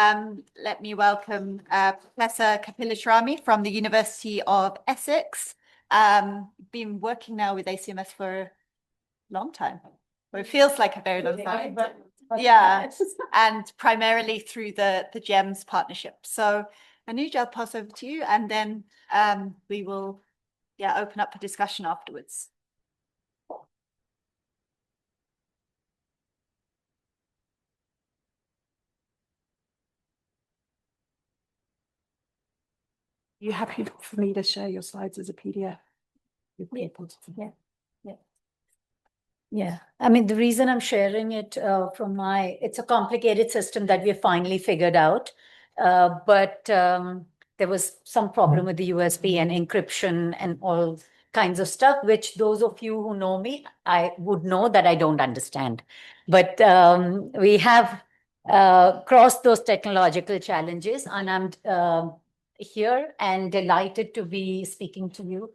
Let me welcome Professor Kapilashrami from the University of Essex. Been working now with ACMS for a long time, or it feels like a very long time. Yeah, and primarily through the GEMS partnership. So Anuj, I'll pass over to you, and then we will open up for discussion afterwards. You happy for me to share your slides as a PDF with people? Yeah. I mean, the reason I'm sharing it it's a complicated system that we finally figured out. But there was some problem with the USB and encryption and all kinds of stuff, which those of you who know me, I would know that I don't understand. But we have crossed those technological challenges, and I'm here and delighted to be speaking to you.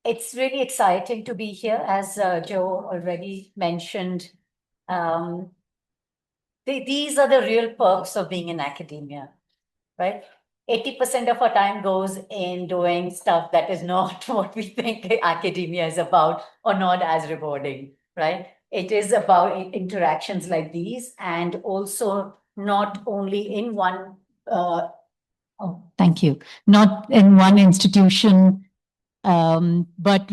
It's really exciting to be here, as Joe already mentioned. These are the real perks of being in academia, right? 80% of our time goes in doing stuff that is not what we think academia is about, or not as rewarding, right? It is about interactions like these, and also not only in one, thank you, not in one institution, but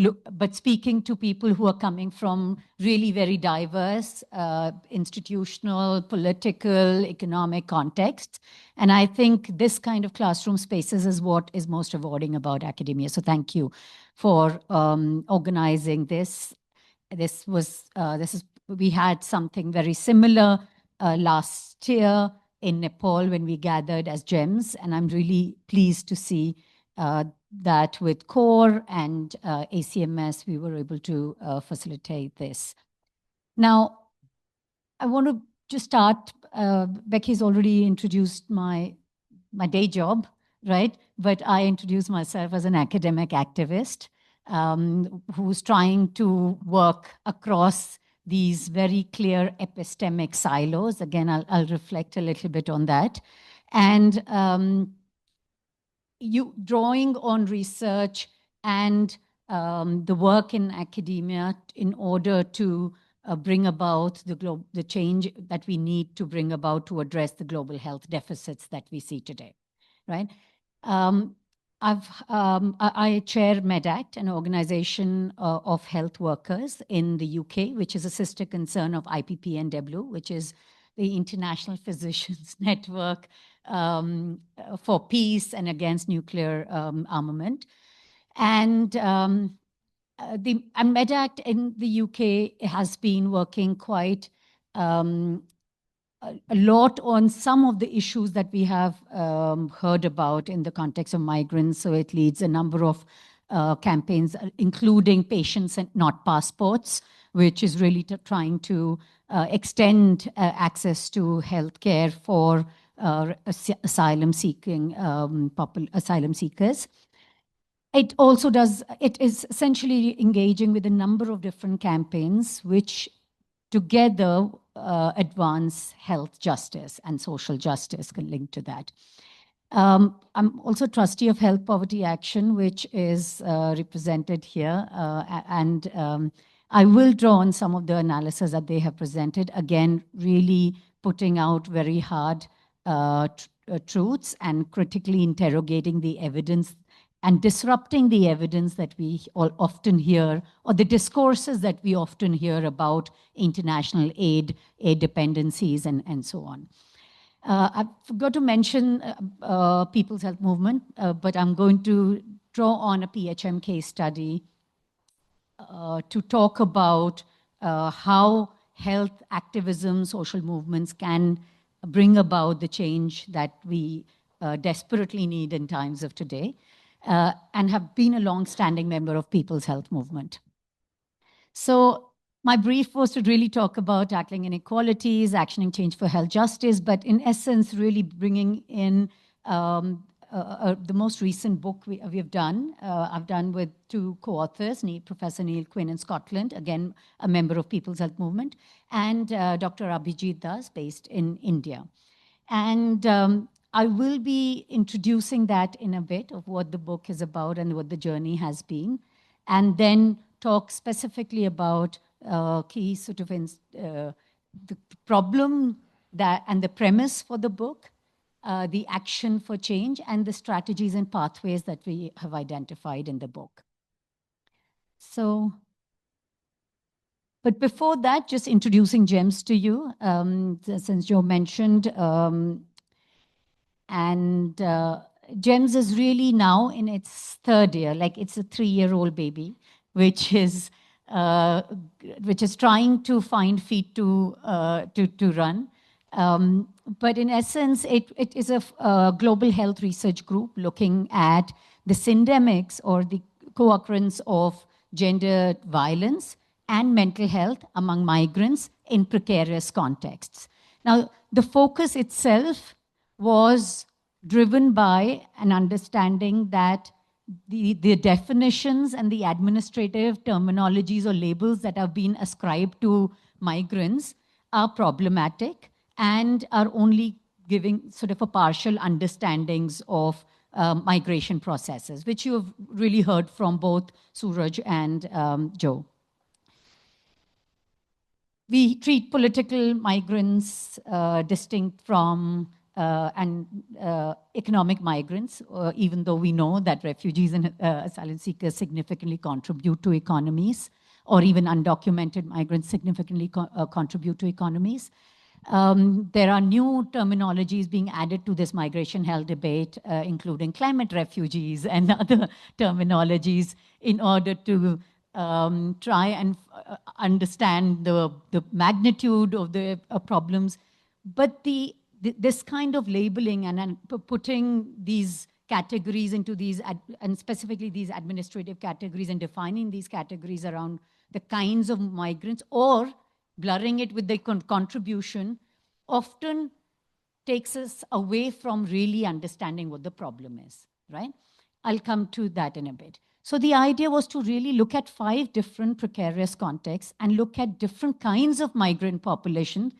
speaking to people who are coming from really very diverse institutional, political, economic contexts. And I think this kind of classroom spaces is what is most rewarding about academia. So thank you for organizing this. We had something very similar last year in Nepal when we gathered as GEMS, and I'm really pleased to see that with CORE and ACMS, we were able to facilitate this. Now, I want to just start. Becky's already introduced my day job, right? But I introduce myself as an academic activist who's trying to work across these very clear epistemic silos. Again, I'll reflect a little bit on that. And you drawing on research and the work in academia in order to bring about the change that we need to bring about to address the global health deficits that we see today, right? I chair MedAct, an organization of health workers in the UK, which is a sister concern of IPPNW, which is the International Physicians Network for Peace and Against Nuclear Armament. And MedAct in the UK has been working quite a lot on some of the issues that we have heard about in the context of migrants. So it leads a number of campaigns, including Patients and Not Passports, which is really trying to extend access to healthcare for asylum seekers. It also it is essentially engaging with a number of different campaigns, which together advance health justice and social justice linked to that. I'm also trustee of Health Poverty Action, which is represented here. And I will draw on some of the analysis that they have presented, again, really putting out very hard truths and critically interrogating the evidence and disrupting the evidence that we all often hear, or the discourses that we often hear about international aid dependencies, and so on. I forgot to mention People's Health Movement, but I'm going to draw on a PHM case study to talk about how health activism, social movements can bring about the change that we desperately need in times of today. And have been a long-standing member of People's Health Movement. So my brief was to really talk about tackling inequalities, actioning change for health justice, but in essence, really bringing in the most recent book we have done. I've done with two co-authors, Professor Neil Quinn in Scotland, again, a member of People's Health Movement, and Dr. Abhijit Das, based in India. And I will be introducing that in a bit of what the book is about and what the journey has been, and then talk specifically about key sort of the problem that and the premise for the book, the action for change, and the strategies and pathways that we have identified in the book. So, but before that, just introducing GEMS to you, since Joe mentioned, and GEMS is really now in its third year, like it's a 3-year-old baby, which is trying to find feet to run. But in essence, it is a global health research group looking at the syndemics or the co-occurrence of gender violence and mental health among migrants in precarious contexts. Now, the focus itself was driven by an understanding that the definitions and the administrative terminologies or labels that have been ascribed to migrants are problematic and are only giving sort of a partial understandings of migration processes, which you have really heard from both Suraj and Joe. We treat political migrants distinct from economic migrants, even though we know that refugees and asylum seekers significantly contribute to economies, or even undocumented migrants significantly contribute to economies. There are new terminologies being added to this migration health debate, including climate refugees and other terminologies, in order to try and understand the magnitude of the problems. But this kind of labeling and putting these categories into these, and specifically these administrative categories, and defining these categories around the kinds of migrants, or blurring it with the contribution, often takes us away from really understanding what the problem is, right? I'll come to that in a bit. So the idea was to really look at 5 different precarious contexts and look at different kinds of migrant population,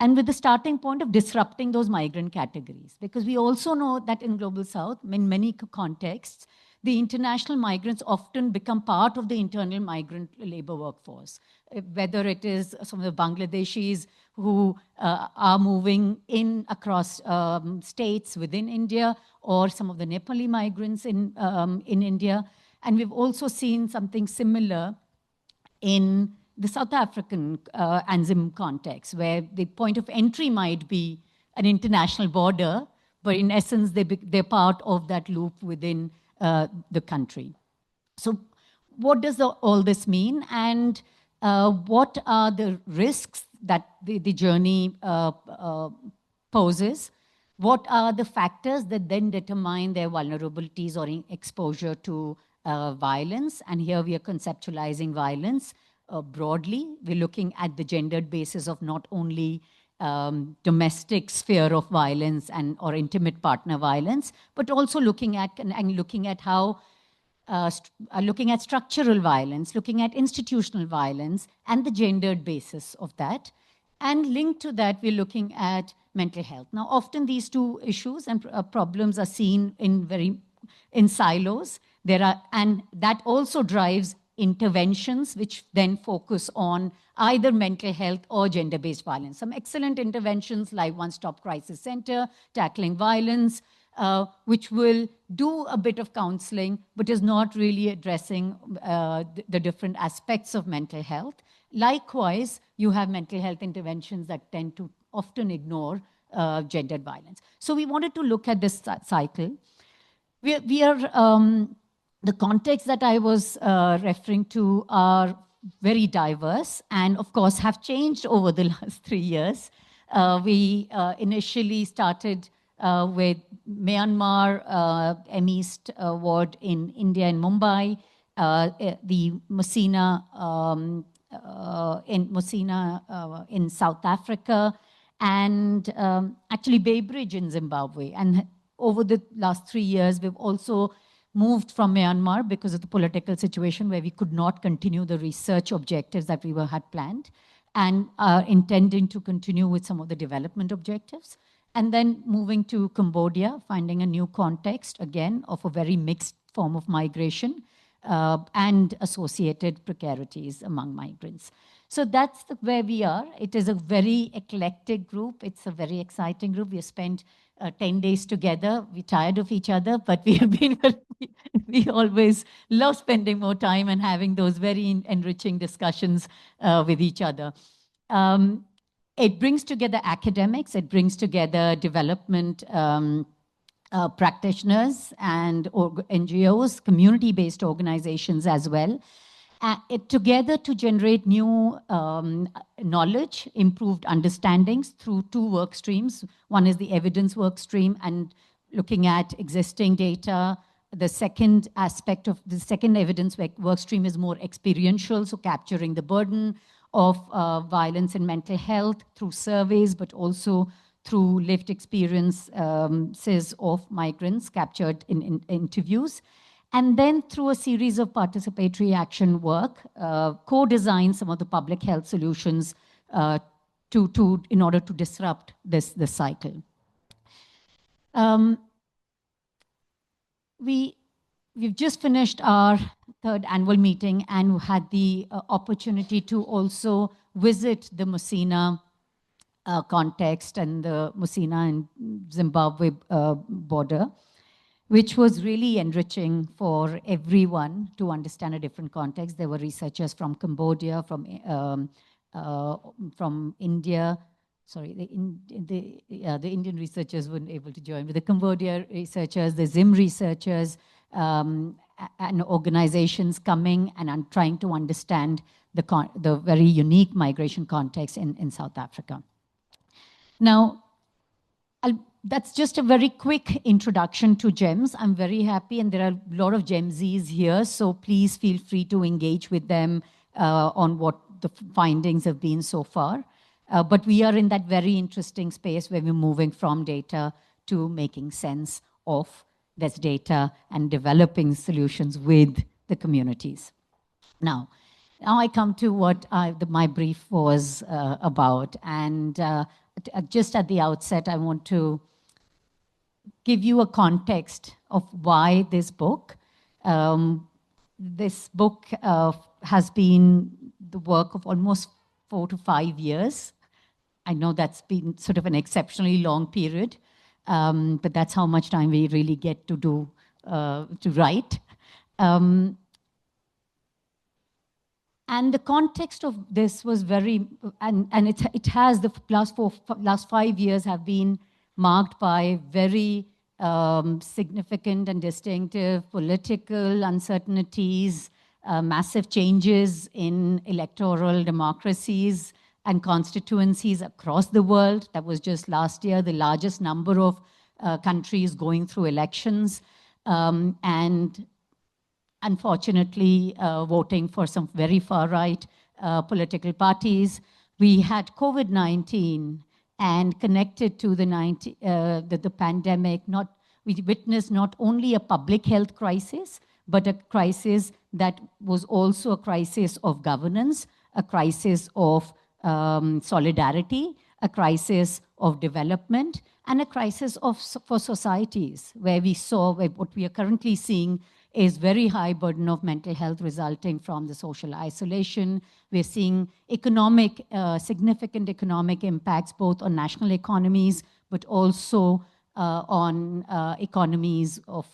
and with the starting point of disrupting those migrant categories. Because we also know that in Global South, in many contexts, the international migrants often become part of the internal migrant labor workforce, whether it is some of the Bangladeshis who are moving in across states within India, or some of the Nepali migrants in India. And we've also seen something similar in the South African ANZIM context, where the point of entry might be an international border, but in essence, they're part of that loop within the country. So what does all this mean? And what are the risks that the journey poses? What are the factors that then determine their vulnerabilities or exposure to violence? And here we are conceptualizing violence broadly. We're looking at the gendered basis of not only domestic sphere of violence or intimate partner violence, but also looking at how looking at structural violence, looking at institutional violence, and the gendered basis of that. And linked to that, we're looking at mental health. Now, often these two issues and problems are seen in silos. And that also drives interventions which then focus on either mental health or gender-based violence. Some excellent interventions like One Stop Crisis Center, Tackling Violence, which will do a bit of counseling, but is not really addressing the different aspects of mental health. Likewise, you have mental health interventions that tend to often ignore gendered violence. So we wanted to look at this cycle. The context that I was referring to are very diverse and, of course, have changed over the last 3 years. We initially started with Myanmar, M-East ward in India and Mumbai, the Musina in South Africa, and actually Bay Bridge in Zimbabwe. And over the last 3 years, we've also moved from Myanmar because of the political situation where we could not continue the research objectives that we had planned. and are intending to continue with some of the development objectives. And then moving to Cambodia, finding a new context, again, of a very mixed form of migration and associated precarities among migrants. So that's where we are. It is a very eclectic group. It's a very exciting group. We have spent 10 days together. We're tired of each other, but we have been, we always love spending more time and having those very enriching discussions with each other. It brings together academics, it brings together development practitioners and NGOs, community-based organizations as well, together to generate new knowledge, improved understandings through 2 work streams. One is the evidence work stream and looking at existing data. The second aspect of the second evidence work stream is more experiential, so capturing the burden of violence and mental health through surveys, but also through lived experiences of migrants captured in interviews. And then through a series of participatory action work, co-design some of the public health solutions in order to disrupt this cycle. We've just finished our 3rd annual meeting and had the opportunity to also visit the Musina context and the Musina and Zimbabwe border, which was really enriching for everyone to understand a different context. There were researchers from Cambodia, from India. Sorry, the Indian researchers weren't able to join, but the Cambodia researchers, the Zim researchers, and organizations coming and trying to understand the very unique migration context in South Africa. Now, that's just a very quick introduction to GEMS. I'm very happy, and there are a lot of GEMSies here, so please feel free to engage with them on what the findings have been so far. But we are in that very interesting space where we're moving from data to making sense of this data and developing solutions with the communities. Now I come to what my brief was about. And just at the outset, I want to give you a context of why this book. This book has been the work of almost 4 to 5 years. I know that's been sort of an exceptionally long period, but that's how much time we really get to do, to write. And the context of this was very, and it has, the last 5 years have been marked by very significant and distinctive political uncertainties, massive changes in electoral democracies and constituencies across the world. That was just last year, the largest number of countries going through elections. And unfortunately, voting for some very far-right political parties. We had COVID-19, and connected to the pandemic, we witnessed not only a public health crisis, but a crisis that was also a crisis of governance, a crisis of solidarity, a crisis of development, and a crisis for societies, where we saw what we are currently seeing is very high burden of mental health resulting from the social isolation. We're seeing significant economic impacts, both on national economies, but also on economies of,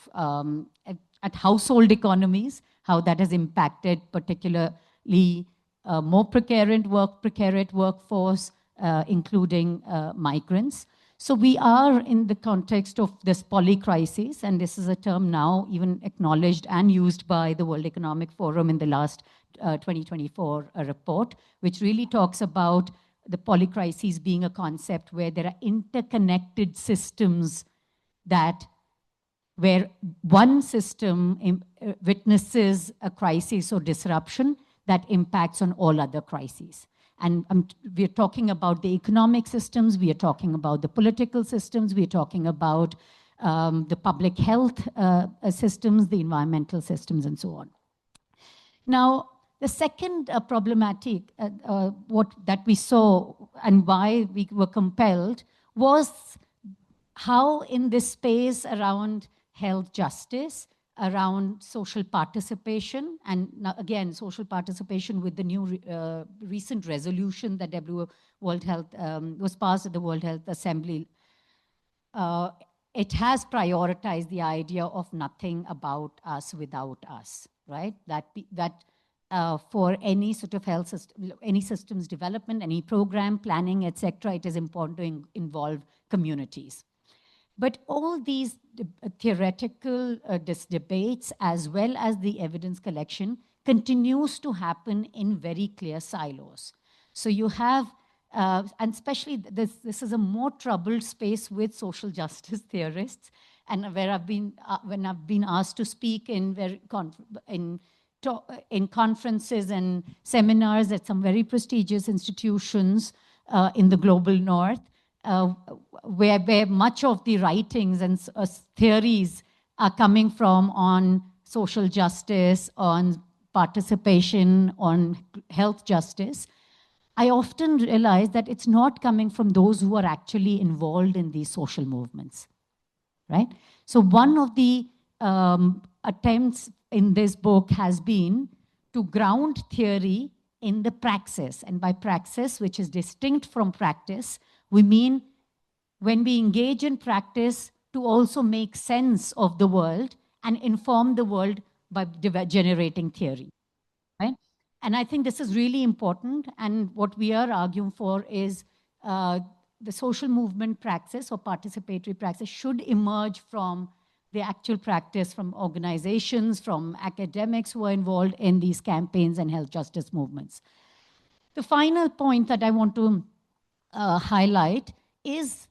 at household economies, how that has impacted particularly more precariat workforce, including migrants. So we are in the context of this polycrisis, and this is a term now even acknowledged and used by the World Economic Forum in the last 2024 report, which really talks about the polycrisis being a concept where there are interconnected systems where one system witnesses a crisis or disruption that impacts on all other crises. And we're talking about the economic systems, we are talking about the political systems, we are talking about the public health systems, the environmental systems, and so on. Now, The second problematic, what that we saw and why we were compelled, was how in this space around health justice, around social participation, and now again, social participation with the new recent resolution that World Health was passed at the World Health Assembly, it has prioritized the idea of nothing about us without us, right? That for any sort of health system, any systems development, any program planning, etc., it is important to involve communities. But all these theoretical debates, as well as the evidence collection, continues to happen in very clear silos. So you have, and especially this is a more troubled space with social justice theorists, and where I've been, when I've been asked to speak in conferences and seminars at some very prestigious institutions in the global north, where much of the writings and theories are coming from on social justice, on participation, on health justice, I often realize that it's not coming from those who are actually involved in these social movements, right? So one of the attempts in this book has been to ground theory in the praxis. And by praxis, which is distinct from practice, we mean when we engage in practice to also make sense of the world and inform the world by generating theory, right? And I think this is really important. And what we are arguing for is the social movement praxis or participatory praxis should emerge from the actual practice, from organizations, from academics who are involved in these campaigns and health justice movements. The final point that I want to highlight is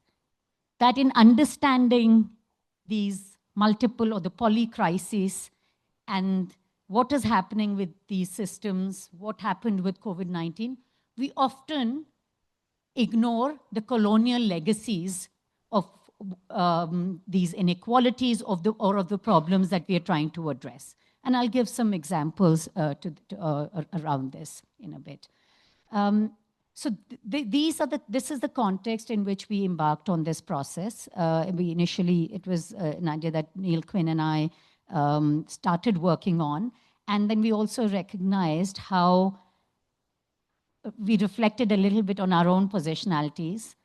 that in understanding these multiple or the polycrises and what is happening with these systems, what happened with COVID-19, we often ignore the colonial legacies of these inequalities of the problems that we are trying to address. And I'll give some examples around this in a bit. So this is the context in which we embarked on this process. It was an idea that Neil Quinn and I started working on. And then we also recognized how we reflected a little bit on our own positionalities,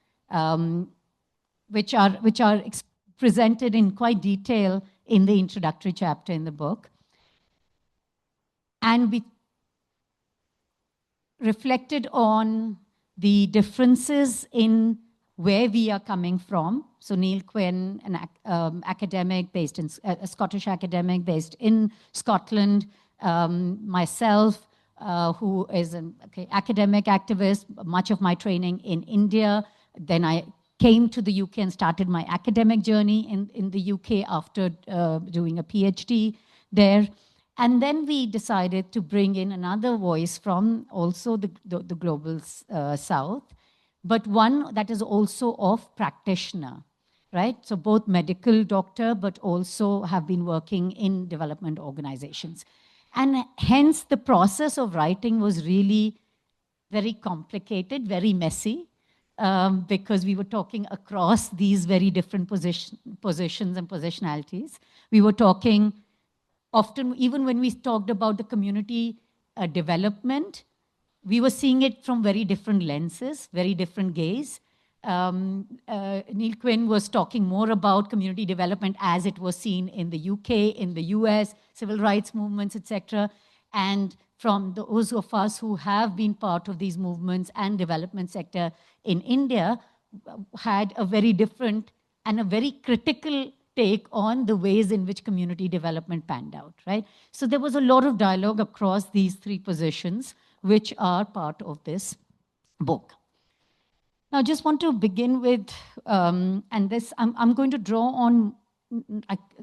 which are presented in quite detail in the introductory chapter in the book. And we reflected on the differences in where we are coming from. So Neil Quinn, an academic based in, a Scottish academic based in Scotland, myself, who is an academic activist, much of my training in India. Then I came to the UK and started my academic journey in the UK after doing a PhD there. And then we decided to bring in another voice from also the global south, but one that is also of practitioner, right? So both medical doctor, but also have been working in development organizations. And hence the process of writing was really very complicated, very messy, because we were talking across these very different positions and positionalities. We were talking often, even when we talked about the community development, we were seeing it from very different lenses, very different gaze. Neil Quinn was talking more about community development as it was seen in the UK, in the US, civil rights movements, etc. And from those of us who have been part of these movements and development sector in India, had a very different and a very critical take on the ways in which community development panned out, right? So there was a lot of dialogue across these three positions, which are part of this book. Now, I just want to begin with, and this, I'm going to draw on,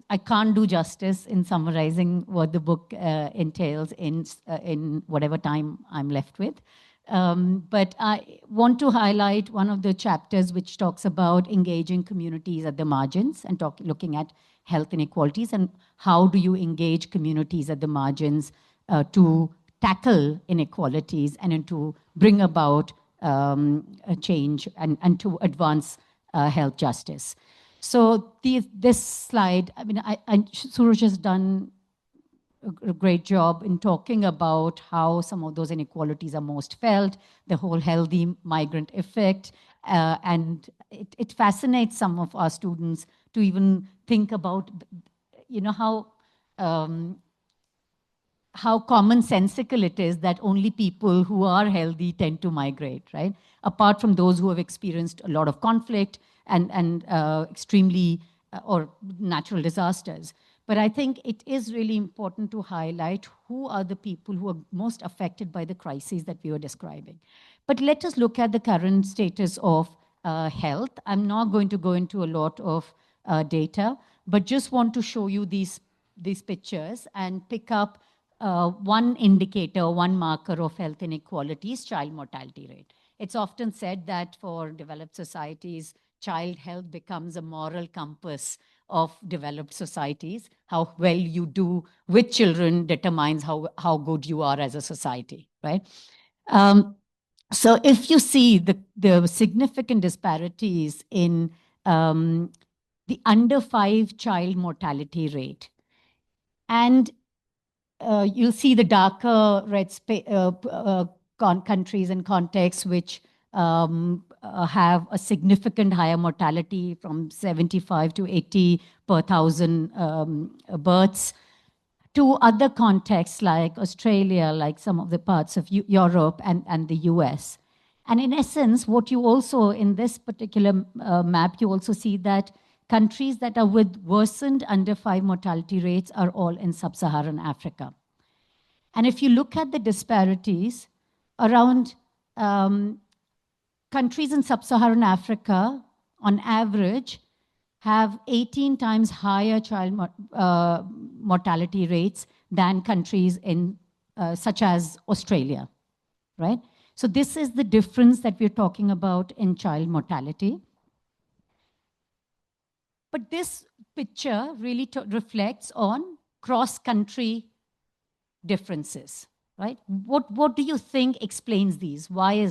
I can't do justice in summarizing what the book entails in whatever time I'm left with. But I want to highlight one of the chapters which talks about engaging communities at the margins and looking at health inequalities and how do you engage communities at the margins to tackle inequalities and to bring about a change and to advance health justice. So this slide, I mean, Suraj has done a great job in talking about how some of those inequalities are most felt, the whole healthy migrant effect. And it fascinates some of our students to even think about, how commonsensical it is that only people who are healthy tend to migrate, right? Apart from those who have experienced a lot of conflict and extremely or natural disasters. But I think it is really important to highlight who are the people who are most affected by the crises that we were describing. But let us look at the current status of health. I'm not going to go into a lot of data, but just want to show you these pictures and pick up one indicator, one marker of health inequalities, child mortality rate. It's often said that for developed societies, child health becomes a moral compass of developed societies. How well you do with children determines how good you are as a society, right? So if you see the significant disparities in the under 5 child mortality rate, and you'll see the darker red countries and contexts which have a significant higher mortality from 75 to 80 per 1,000 births, to other contexts like Australia, like some of the parts of Europe and the US. And in essence, what you also, in this particular map, you also see that countries that are with worsened under 5 mortality rates are all in sub-Saharan Africa. And if you look at the disparities around countries in sub-Saharan Africa, on average, have 18 times higher child mortality rates than countries in such as Australia, right? So this is the difference that we're talking about in child mortality. But this picture really reflects on cross-country differences, right? What do you think explains these? Why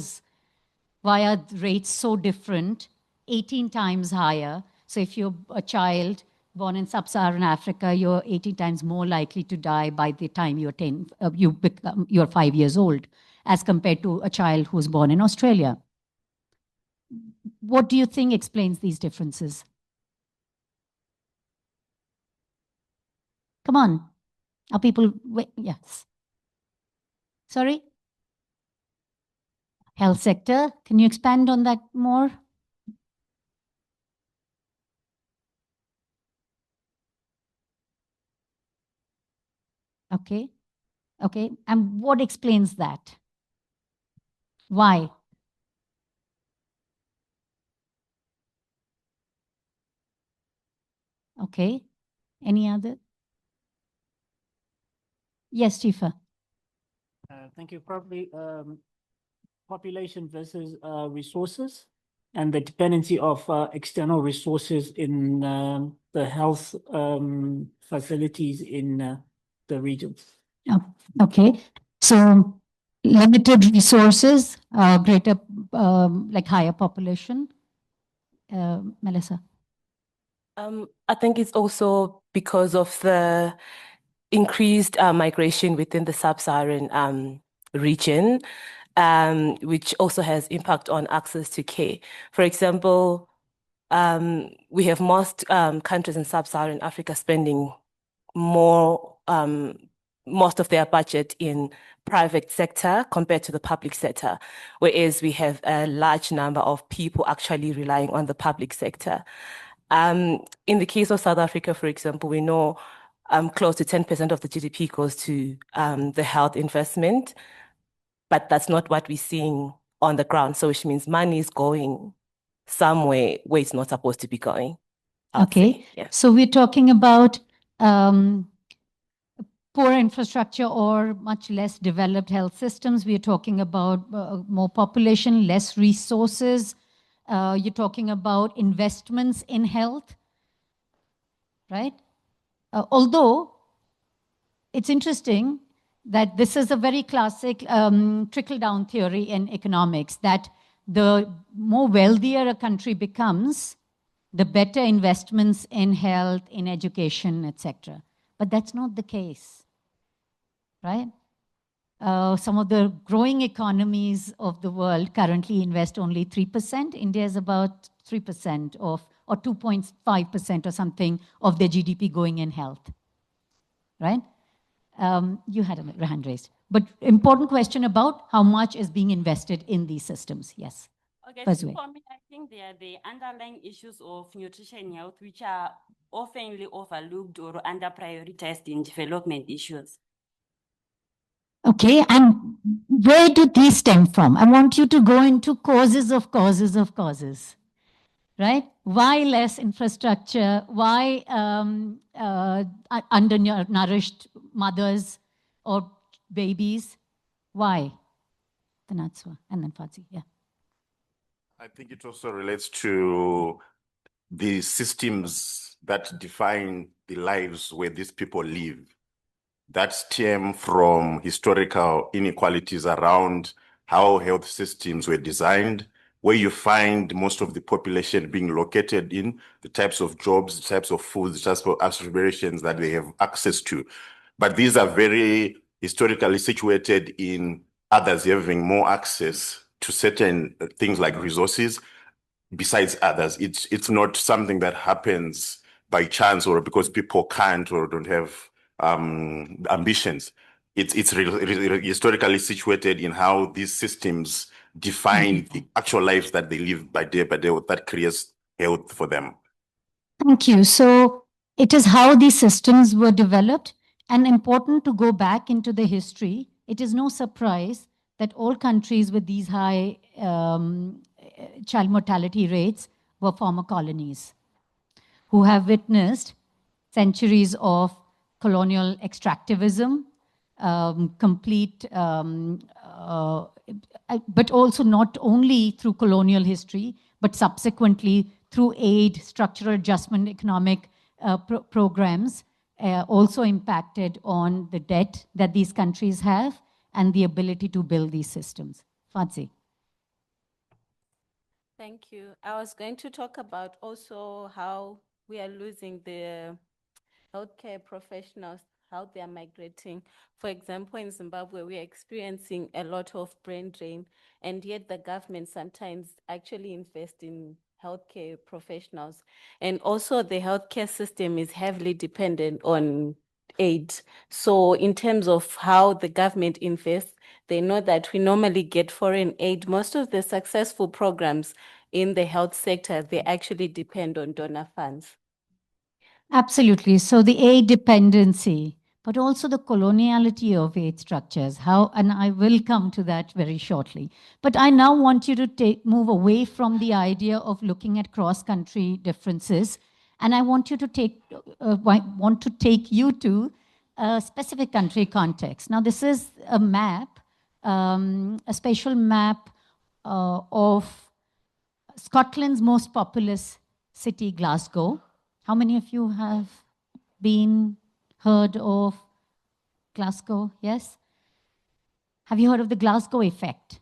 are rates so different, 18 times higher? So if you're a child born in sub-Saharan Africa, you're 18 times more likely to die by the time you're 5 years old, as compared to a child who's born in Australia. What do you think explains these differences? Come on. Are people, yes. Sorry? Health sector, can you expand on that more? Okay. Okay. And what explains that? Why? Okay. Any other? Yes, Tifa. Thank you. Probably population versus resources and the dependency of external resources in the health facilities in the regions. Oh, okay. So limited resources, greater, like higher population. Melissa. I think it's also because of the increased migration within the sub-Saharan region, which also has impact on access to care. For example, we have most countries in sub-Saharan Africa spending more, most of their budget in private sector compared to the public sector, whereas we have a large number of people actually relying on the public sector. In the case of South Africa, for example, we know close to 10% of the GDP goes to the health investment, but that's not what we're seeing on the ground. So which means money is going somewhere where it's not supposed to be going. Okay. Yeah. So we're talking about poor infrastructure or much less developed health systems. We're talking about more population, less resources. You're talking about investments in health, right? Although it's interesting, that this is a very classic trickle-down theory in economics, that the more wealthier a country becomes, the better investments in health, in education, etc. But that's not the case, right? Some of the growing economies of the world currently invest only 3%. India is about 3% of, or 2.5% or something of their GDP going in health, right? You had a hand raised. But important question about how much is being invested in these systems. Yes. Okay, First so way. for me, I think they are the underlying issues of nutrition and health, which are oftenly overlooked or under prioritized in development issues. Okay, and where do these stem from? I want you to go into causes of causes of causes, right? Why less infrastructure? Why undernourished mothers or babies? Why? Tanatswa, and then Fadzi, yeah. I think it also relates to the systems that define the lives where these people live. That stem from historical inequalities around how health systems were designed, where you find most of the population being located in, the types of jobs, the types of foods, the types of aspirations that they have access to. But these are very historically situated in others having more access to certain things like resources besides others. It's not something that happens by chance or because people can't or don't have ambitions. It's historically situated in how these systems define the actual lives that they live by day that creates health for them. Thank you. So it is how these systems were developed, and important to go back into the history. It is no surprise that all countries with these high child mortality rates were former colonies who have witnessed centuries of colonial extractivism, complete, but also not only through colonial history, but subsequently through aid, structural adjustment, economic programs, also impacted on the debt that these countries have and the ability to build these systems. Fadzi. Thank you. I was going to talk about also how we are losing the healthcare professionals, how they are migrating. For example, in Zimbabwe, we are experiencing a lot of brain drain, and yet the government sometimes actually invest in healthcare professionals. And also the healthcare system is heavily dependent on aid. So in terms of how the government invests, they know that we normally get foreign aid. Most of the successful programs in the health sector, they actually depend on donor funds. Absolutely. So the aid dependency, but also the coloniality of aid structures. How, and I will come to that very shortly. But I now want you to move away from the idea of looking at cross-country differences, and I want you to take you to a specific country context. Now, this is a map, a spatial map of Scotland's most populous city, Glasgow. How many of you have heard of Glasgow? Yes? Have you heard of the Glasgow effect?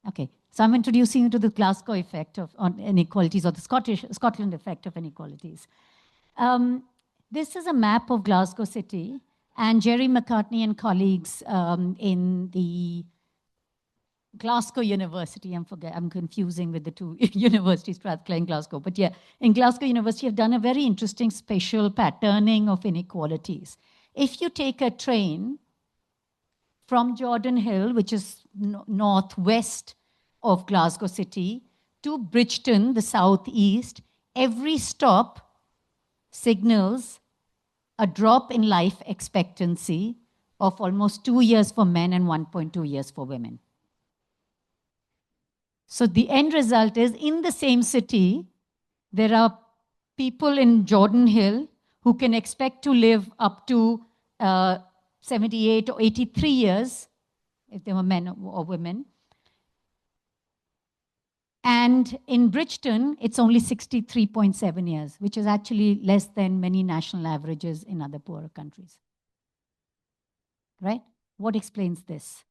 Okay, so I'm introducing you to the Glasgow effect on inequalities, or the Scotland effect of inequalities. This is a map of Glasgow City, and Jerry McCartney and colleagues in the Glasgow University, I'm confusing with the two universities, Strathclyde and Glasgow. But yeah, in Glasgow University, have done a very interesting spatial patterning of inequalities. If you take a train from Jordan Hill, which is northwest of Glasgow City, to Bridgeton, the southeast, every stop signals a drop in life expectancy of almost 2 years for men and 1.2 years for women. So the end result is, in the same city, there are people in Jordan Hill who can expect to live up to 78 or 83 years, if they were men or women. And in Bridgeton, it's only 63.7 years, which is actually less than many national averages in other poorer countries. right? What explains this?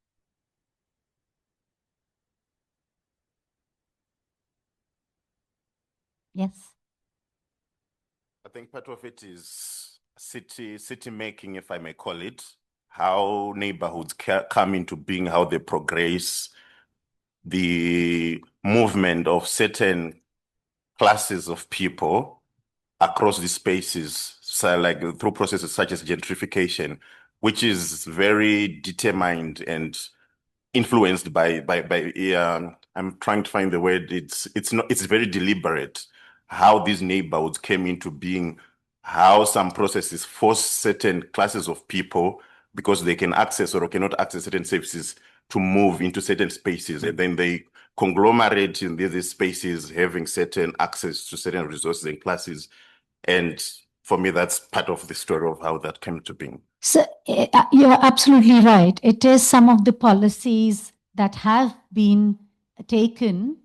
Yes. I think part of it is city making, if I may call it, how neighborhoods come into being, how they progress, the movement of certain classes of people across the spaces, so like through processes such as gentrification, which is very determined and influenced by I'm trying to find the word. It's very deliberate how these neighborhoods came into being, how some processes force certain classes of people, because they can access or cannot access certain services, to move into certain spaces, and then they conglomerate in these spaces, having certain access to certain resources and classes. And for me, that's part of the story of how that came to being. So you're absolutely right. It is some of the policies that have been taken,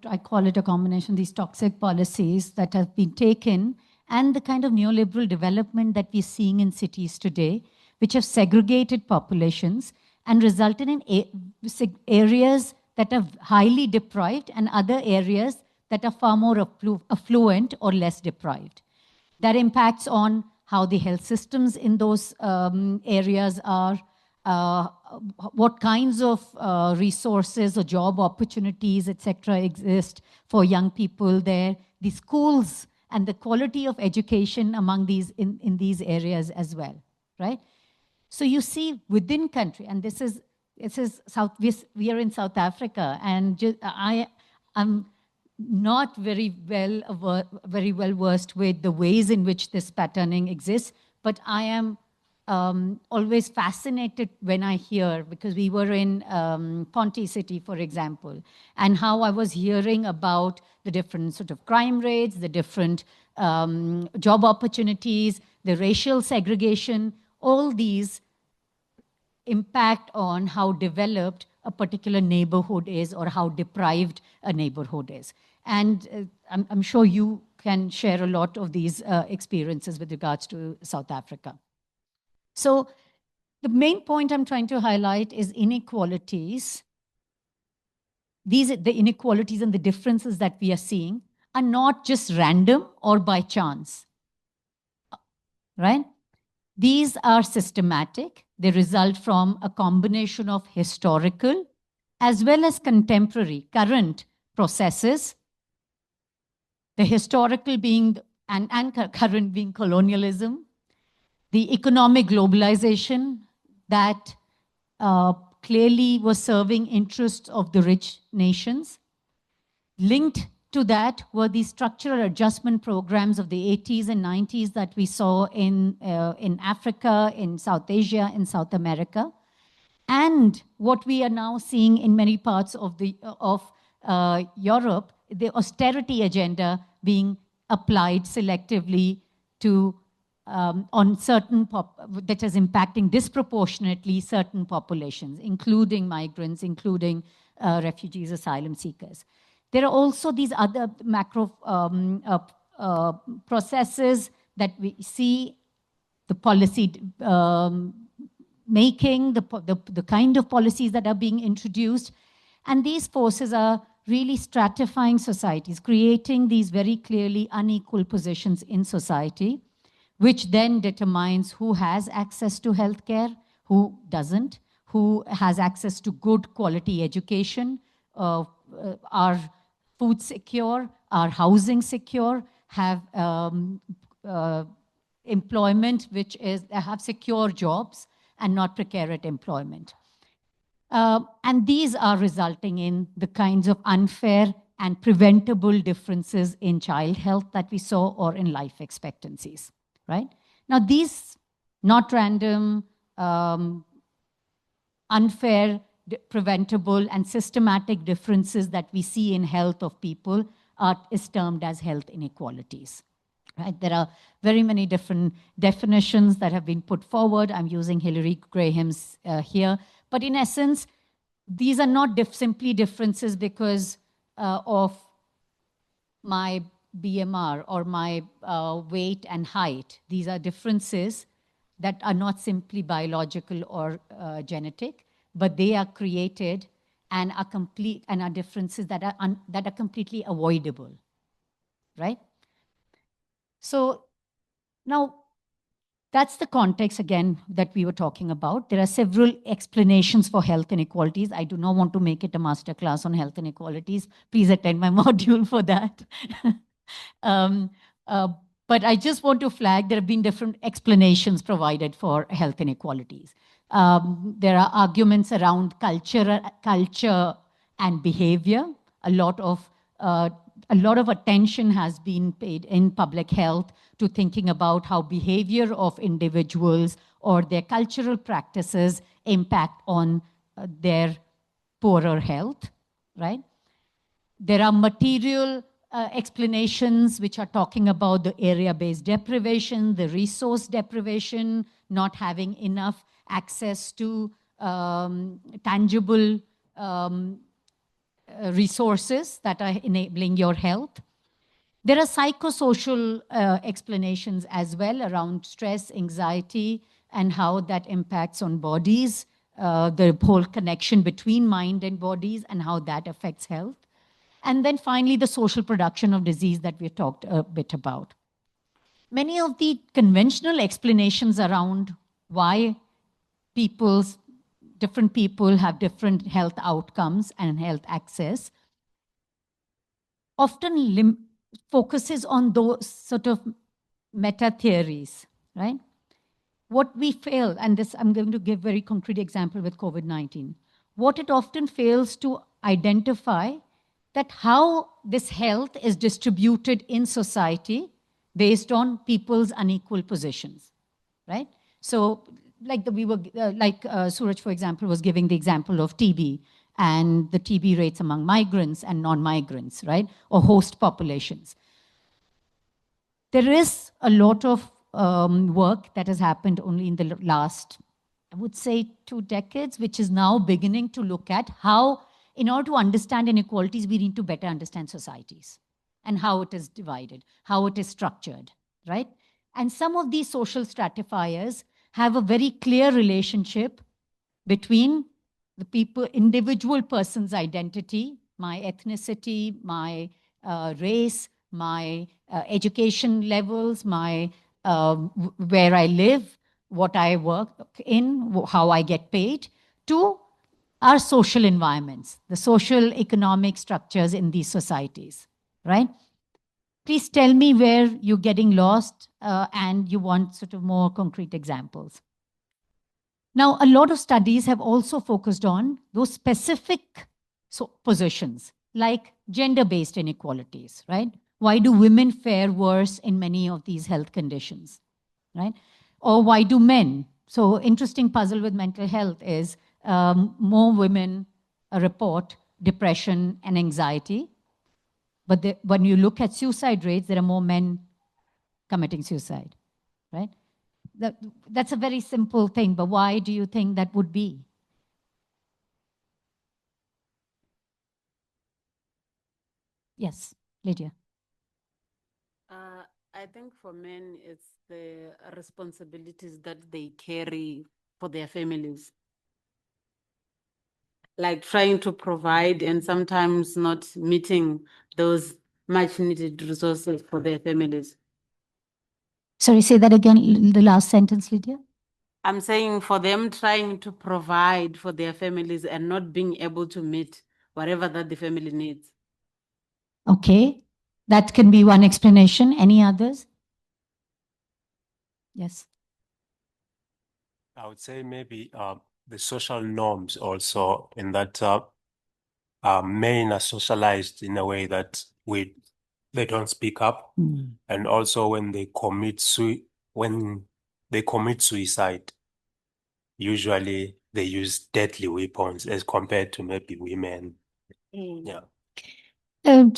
I call it a combination, these toxic policies that have been taken, and the kind of neoliberal development that we're seeing in cities today, which have segregated populations and resulted in areas that are highly deprived and other areas that are far more affluent or less deprived. That impacts on how the health systems in those areas are, what kinds of resources or job opportunities, etc., exist for young people there, the schools and the quality of education among these in these areas as well, right? So you see within country, and this is we are in South Africa, and I am not very well versed with the ways in which this patterning exists, but I am always fascinated when I hear, because we were in Ponty City, for example, and how I was hearing about the different sort of crime rates, the different job opportunities, the racial segregation, all these impact on how developed a particular neighborhood is or how deprived a neighborhood is. And I'm sure you can share a lot of these experiences with regards to South Africa. So the main point I'm trying to highlight is inequalities. The inequalities and the differences that we are seeing are not just random or by chance, right? These are systematic. They result from a combination of historical as well as contemporary, current processes. The historical being and current being colonialism, the economic globalization that clearly was serving interests of the rich nations. Linked to that were the structural adjustment programs of the 80s and 90s that we saw in Africa, in South Asia, in South America. And what we are now seeing in many parts of Europe, the austerity agenda being applied selectively to on certain that is impacting disproportionately certain populations, including migrants, including refugees, asylum seekers. There are also these other macro processes that we see, the policy making, the kind of policies that are being introduced. And these forces are really stratifying societies, creating these very clearly unequal positions in society, which then determines who has access to healthcare, who doesn't, who has access to good quality education, are food secure, are housing secure, have employment, which is, have secure jobs and not precarious employment. And these are resulting in the kinds of unfair and preventable differences in child health that we saw, or in life expectancies, right? Now, these not random, unfair, preventable, and systematic differences that we see in health of people is termed as health inequalities. Right? There are very many different definitions that have been put forward. I'm using Hilary Graham's here. But in essence, these are not simply differences because of my BMR or my weight and height. These are differences that are not simply biological or genetic, but they are created and are complete, and are differences that are completely avoidable, right? So now that's the context again that we were talking about. There are several explanations for health inequalities. I do not want to make it a masterclass on health inequalities. Please attend my module for that. um, uh, but I just want to flag there have been different explanations provided for health inequalities. There are arguments around culture and behavior. A lot of attention has been paid in public health to thinking about how behavior of individuals or their cultural practices impact on their poorer health, right? There are material explanations which are talking about the area-based deprivation, the resource deprivation, not having enough access to tangible resources that are enabling your health. There are psychosocial explanations as well around stress, anxiety, and how that impacts on bodies, the whole connection between mind and bodies and how that affects health. And then finally, the social production of disease that we talked a bit about. Many of the conventional explanations around why different people have different health outcomes and health access often focuses on those sort of meta theories, right? What we fail, and this I'm going to give very concrete example with COVID-19. What it often fails to identify that how this health is distributed in society based on people's unequal positions, right? So like Suraj, for example, was giving the example of TB and the TB rates among migrants and non-migrants, right? Or host populations. There is a lot of work that has happened only in the last, I would say, 2 decades, which is now beginning to look at how, in order to understand inequalities, we need to better understand societies and how it is divided, how it is structured, right? And some of these social stratifiers have a very clear relationship between the individual person's identity, my ethnicity, my race, my education levels, my where I live, what I work in, how I get paid, to our social environments, the social economic structures in these societies, right? Please tell me where you're getting lost and you want sort of more concrete examples. Now, a lot of studies have also focused on those specific positions, like gender-based inequalities, right? Why do women fare worse in many of these health conditions, right? Or why do men? So interesting puzzle with mental health is more women report depression and anxiety. But when you look at suicide rates, there are more men committing suicide, right? That's a very simple thing, but why do you think that would be? Yes, Lydia. I think for men, it's the responsibilities that they carry for their families. Like trying to provide and sometimes not meeting those much needed resources for their families. Sorry, say that again, the last sentence, Lydia. I'm saying for them trying to provide for their families and not being able to meet whatever that the family needs. Okay, that can be one explanation. Any others? Yes. I would say maybe the social norms also, in that men are socialized in a way that they don't speak up, and also when they commit suicide, usually they use deadly weapons as compared to maybe women. Yeah.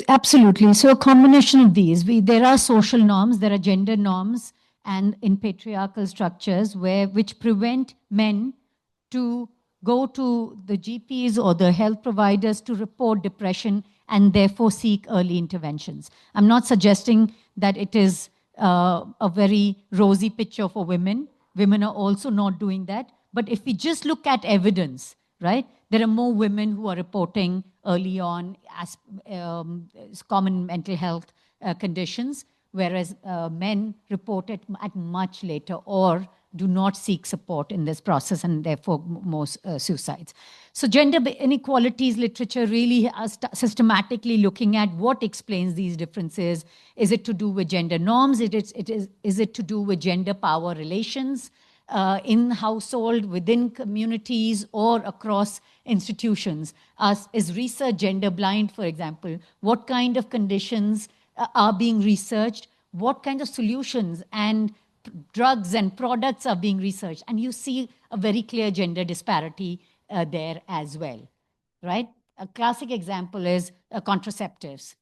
Absolutely. So a combination of these. There are social norms, there are gender norms, and in patriarchal structures which prevent men to go to the GPs or the health providers to report depression and therefore seek early interventions. I'm not suggesting that it is a very rosy picture for women. women are also not doing that. But if we just look at evidence, right, there are more women who are reporting early on as common mental health conditions, whereas men report it at much later or do not seek support in this process, and therefore more suicides. So gender inequalities literature really are systematically looking at what explains these differences. Is it to do with gender norms? Is it to do with gender power relations in household, within communities, or across institutions? Is research gender blind, for example? What kind of conditions are being researched? What kind of solutions and drugs and products are being researched? And you see a very clear gender disparity there as well, right? A classic example is contraceptives.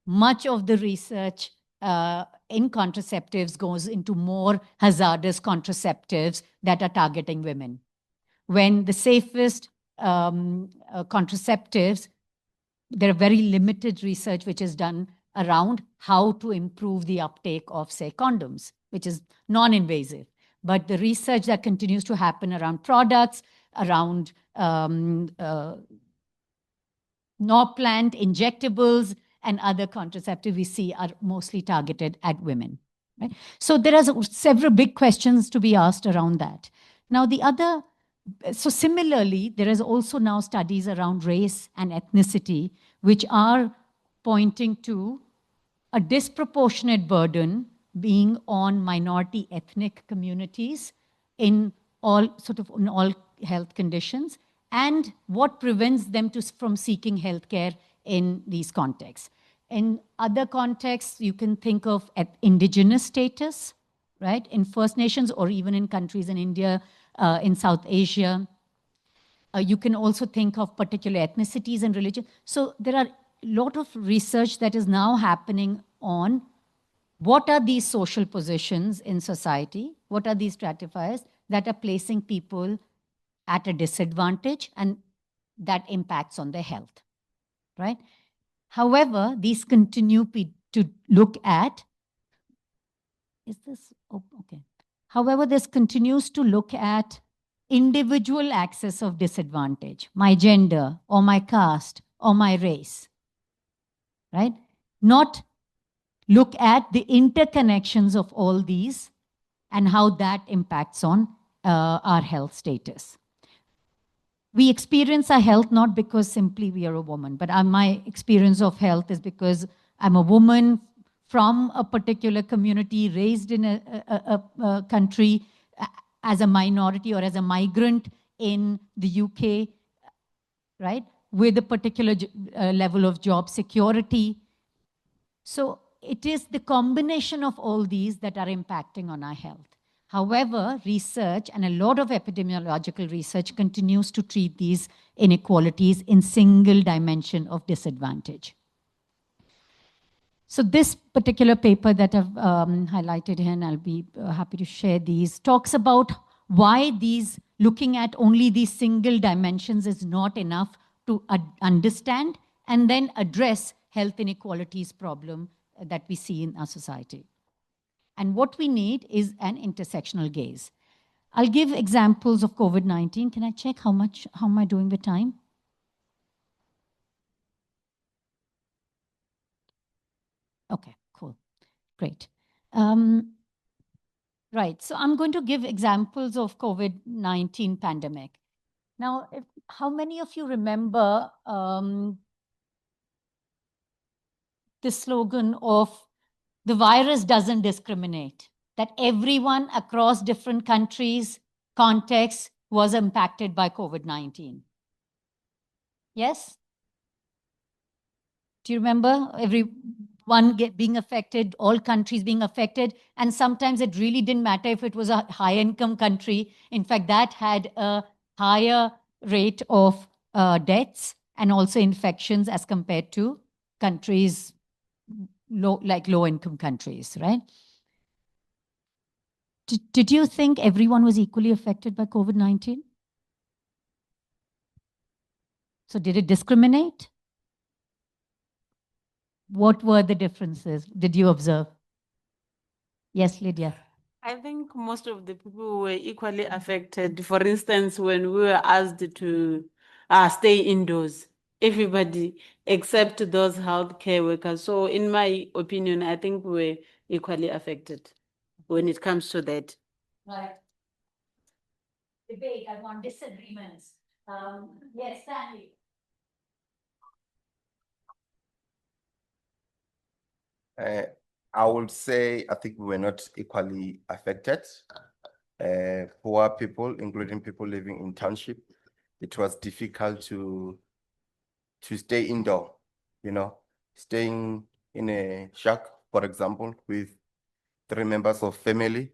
Much of the research in contraceptives goes into more hazardous contraceptives that are targeting women. When the safest contraceptives, there are very limited research which is done around how to improve the uptake of, say, condoms, which is non-invasive. But the research that continues to happen around products, around Norplant, injectables, and other contraceptives we see are mostly targeted at women. Right? So there are several big questions to be asked around that. Now, so similarly, there is also now studies around race and ethnicity, which are pointing to a disproportionate burden being on minority ethnic communities in all health conditions, and what prevents them from seeking healthcare in these contexts. In other contexts, you can think of indigenous status, right? In First Nations, or even in countries in India, in South Asia. You can also think of particular ethnicities and religion. So there are a lot of research that is now happening on what are these social positions in society, what are these stratifiers that are placing people at a disadvantage, and that impacts on their health, right? However, these continue to look at, okay. However, this continues to look at individual access of disadvantage, my gender or my caste or my race, right? Not look at the interconnections of all these and how that impacts on our health status. We experience our health not because simply we are a woman, but my experience of health is because I'm a woman from a particular community, raised in a country as a minority or as a migrant in the UK, right? With a particular level of job security. So it is the combination of all these that are impacting on our health. However, research and a lot of epidemiological research continues to treat these inequalities in single dimension of disadvantage. So this particular paper that I've highlighted here, and I'll be happy to share these, talks about why looking at only these single dimensions is not enough to understand and then address health inequalities problem that we see in our society. And what we need is an intersectional gaze. I'll give examples of COVID-19. Can I check how am I doing with time? Okay, cool, great. Right, so I'm going to give examples of COVID-19 pandemic. Now, how many of you remember the slogan of the virus doesn't discriminate, that everyone across different countries, contexts was impacted by COVID-19? Yes? Do you remember everyone being affected, all countries being affected? And sometimes it really didn't matter if it was a high-income country. In fact, that had a higher rate of deaths and also infections as compared to countries like low-income countries, right? Did you think everyone was equally affected by COVID-19? So did it discriminate? What were the differences? Did you observe? Yes, Lydia. I think most of the people were equally affected. For instance, when we were asked to stay indoors, everybody except those healthcare workers. So in my opinion, I think we're equally affected when it comes to that. Right. Debate, I want disagreements. Yes, Stanley. I would say I think we were not equally affected. Poor people, including people living in township, it was difficult to stay indoor, you know, staying in a shack, for example, with 3 members of family.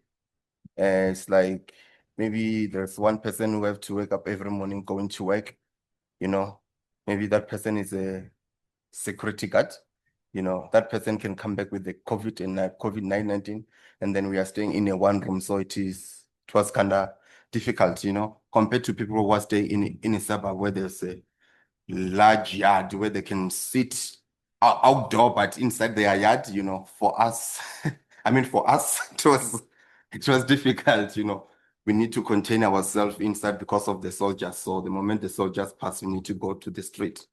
It's like maybe there's one person who have to wake up every morning going to work, you know, maybe that person is a security guard, you know, that person can come back with the COVID and COVID-19, and then we are staying in a one room. So it was kind of difficult, you know, compared to people who are staying in a suburb where there's a large yard where they can sit outdoor, but inside their yard, you know, for us, for us, it was difficult, you know. We need to contain ourselves inside because of the soldiers. So the moment the soldiers pass, we need to go to the street.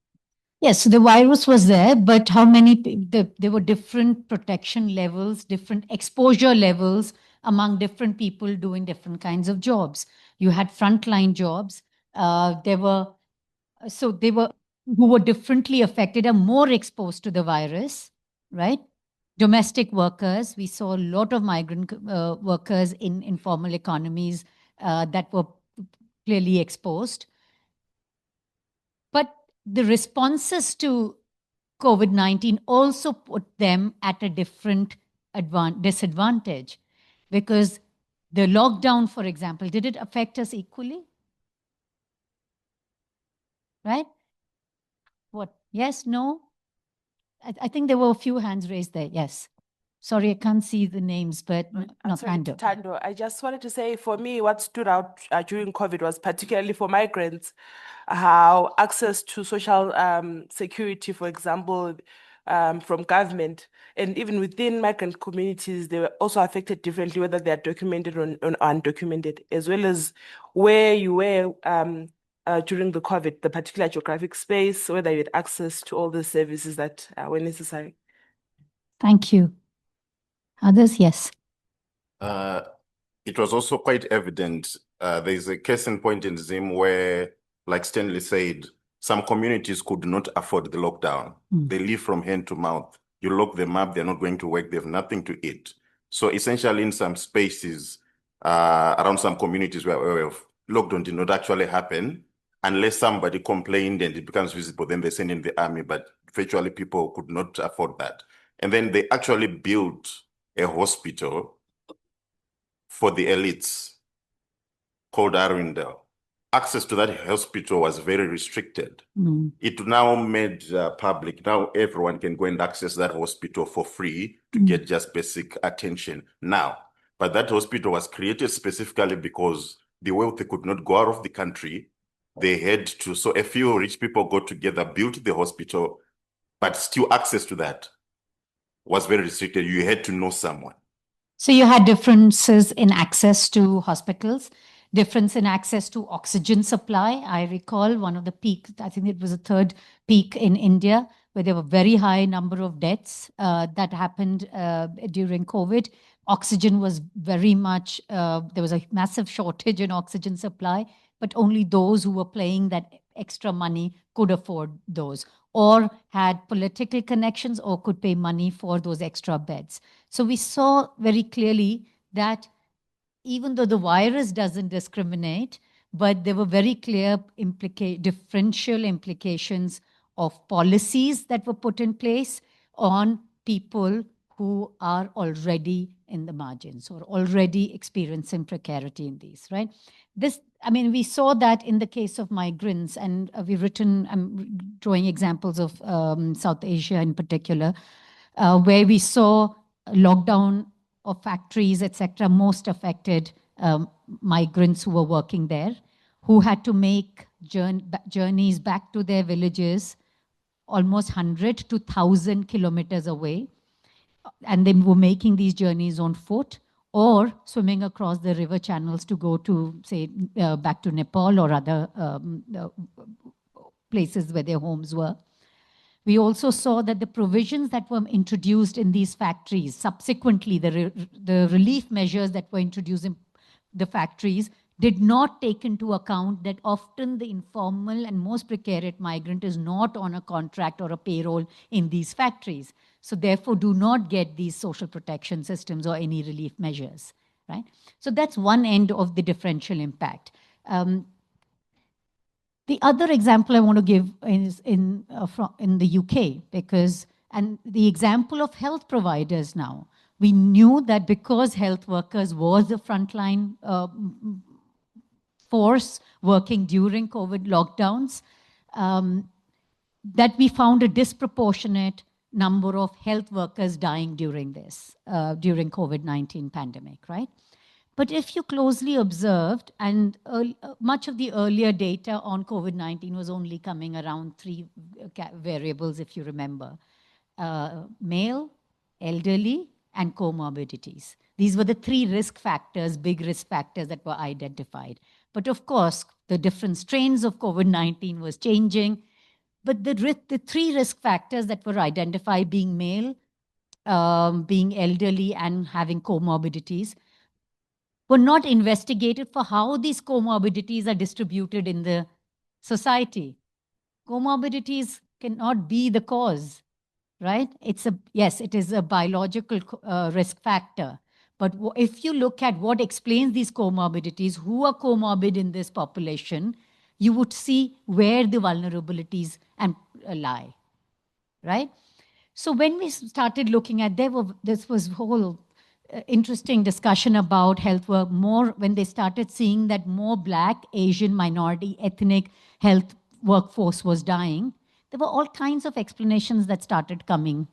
Yes, so the virus was there, but how many, there were different protection levels, different exposure levels among different people doing different kinds of jobs. You had frontline jobs. They were who were differently affected and more exposed to the virus, right? Domestic workers, we saw a lot of migrant workers in informal economies that were clearly exposed. But the responses to COVID-19 also put them at a different disadvantage, because the lockdown, for example, did it affect us equally? Right? What? Yes, no? I think there were a few hands raised there. Yes. Sorry, I can't see the names, but not Sorry, Tando. Tando, I just wanted to say, for me, what stood out during COVID was particularly for migrants, how access to social security, for example, from government, and even within migrant communities, they were also affected differently, whether they are documented or undocumented, as well as where you were during the COVID, the particular geographic space, whether you had access to all the services that were necessary. Thank you. Others, yes. It was also quite evident. There's a case in point in Zim where, like Stanley said, some communities could not afford the lockdown. They live from hand to mouth. You lock them up, they're not going to work, they have nothing to eat. So essentially in some spaces, around some communities where lockdown did not actually happen, unless somebody complained and it becomes visible, then they send in the army, but virtually people could not afford that. And then they actually built a hospital for the elites called Arundel. Access to that hospital was very restricted. It now made public. Now everyone can go and access that hospital for free to get just basic attention now. But that hospital was created specifically because the wealthy could not go out of the country. They had to, so a few rich people got together, built the hospital, but still access to that was very restricted. You had to know someone. So you had differences in access to hospitals, difference in access to oxygen supply. I recall one of the peaks, I think it was the third peak in India, where there were very high number of deaths that happened during COVID. Oxygen was very much, there was a massive shortage in oxygen supply, but only those who were paying that extra money could afford those, or had political connections, or could pay money for those extra beds. So we saw very clearly that even though the virus doesn't discriminate, but there were very clear differential implications of policies that were put in place on people who are already in the margins or already experiencing precarity in these, right? We saw that in the case of migrants, and we've written, I'm drawing examples of South Asia in particular, where we saw lockdown of factories, etc., most affected migrants who were working there, who had to make journeys back to their villages almost 100 to 1,000 kilometers away. And they were making these journeys on foot or swimming across the river channels to go to, say, back to Nepal or other places where their homes were. We also saw that the provisions that were introduced in these factories, subsequently the relief measures that were introduced in the factories did not take into account that often the informal and most precarious migrant is not on a contract or a payroll in these factories. So therefore do not get these social protection systems or any relief measures, right? So that's one end of the differential impact. The other example I want to give is in the UK, and the example of health providers now. We knew that because health workers was the frontline force working during COVID lockdowns, that we found a disproportionate number of health workers dying during during COVID-19 pandemic, right? But if you closely observed, and much of the earlier data on COVID-19 was only coming around 3 variables, if you remember. Male, elderly, and comorbidities. These were the 3 risk factors, big risk factors that were identified. But of course, the different strains of COVID-19 was changing. But the 3 risk factors that were identified, being male, being elderly, and having comorbidities, were not investigated for how these comorbidities are distributed in the society. Comorbidities cannot be the cause, right? Yes, it is a biological risk factor. But if you look at what explains these comorbidities, who are comorbid in this population, you would see where the vulnerabilities lie, right? So when we started looking at, this was whole interesting discussion about health work, more when they started seeing that more Black, Asian, minority, ethnic health workforce was dying, there were all kinds of explanations that started coming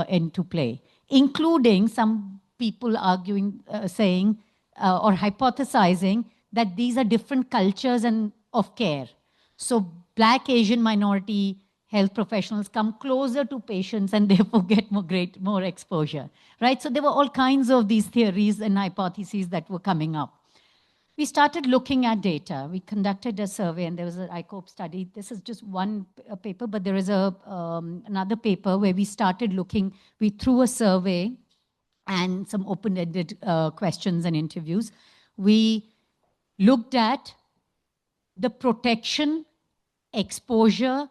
into play, including some people arguing, saying, or hypothesizing that these are different cultures of care. So Black, Asian, minority health professionals come closer to patients and therefore get more exposure, right? So there were all kinds of these theories and hypotheses that were coming up. We started looking at data. We conducted a survey, and there was an ICOPE study. This is just one paper, but there is another paper where we started looking. We threw a survey and some open-ended questions and interviews. We looked at the protection, exposure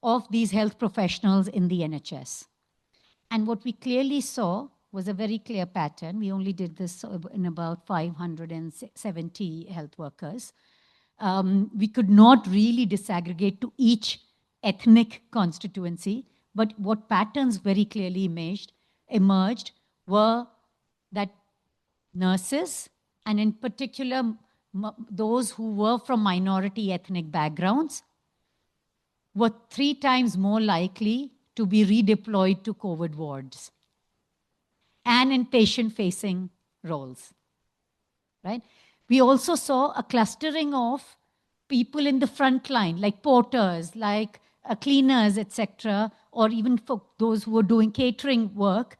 of these health professionals in the NHS. And what we clearly saw was a very clear pattern. We only did this in about 570 health workers. We could not really disaggregate to each ethnic constituency, but what patterns very clearly emerged were that nurses, and in particular, those who were from minority ethnic backgrounds, were 3 times more likely to be redeployed to COVID wards and in patient-facing roles, right? We also saw a clustering of people in the front line, like porters, like cleaners, etc., or even for those who were doing catering work,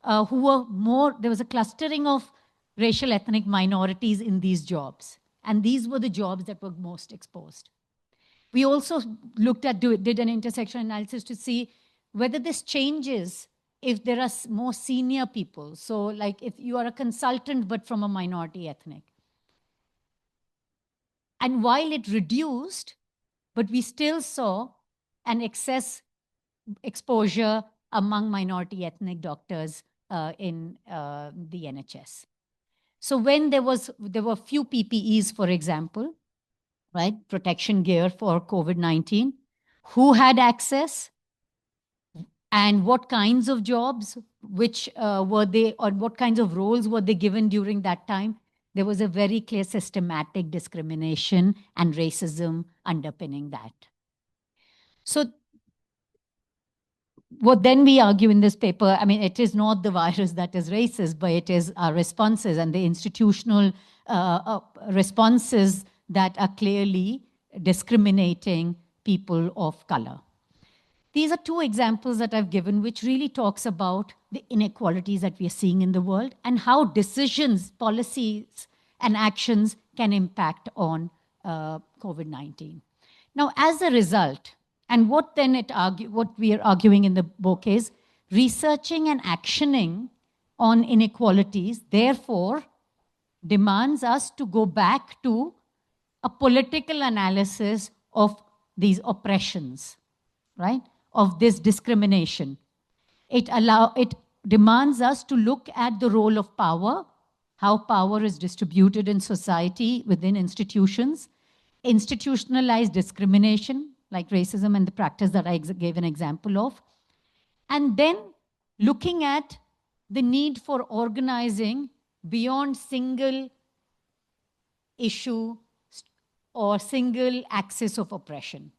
who were there was a clustering of racial ethnic minorities in these jobs. And these were the jobs that were most exposed. We also did an intersection analysis to see whether this changes if there are more senior people. So like if you are a consultant, but from a minority ethnic. And while it reduced, but we still saw an excess exposure among minority ethnic doctors in the NHS. So when there were few PPEs, for example, right, protection gear for COVID-19, who had access and what kinds of jobs, which were they, or what kinds of roles were they given during that time, there was a very clear systematic discrimination and racism underpinning that. So what then we argue in this paper, I mean, it is not the virus that is racist, but it is our responses and the institutional responses that are clearly discriminating people of color. these are two examples that I've given, which really talks about the inequalities that we are seeing in the world and how decisions, policies, and actions can impact on COVID-19. Now, as a result, and what we are arguing in the book is researching and actioning on inequalities, therefore, demands us to go back to a political analysis of these oppressions, right? Of this discrimination. It demands us to look at the role of power, how power is distributed in society within institutions, institutionalized discrimination, like racism and the practice that I gave an example of, and then looking at the need for organizing beyond single issue or single axis of oppression.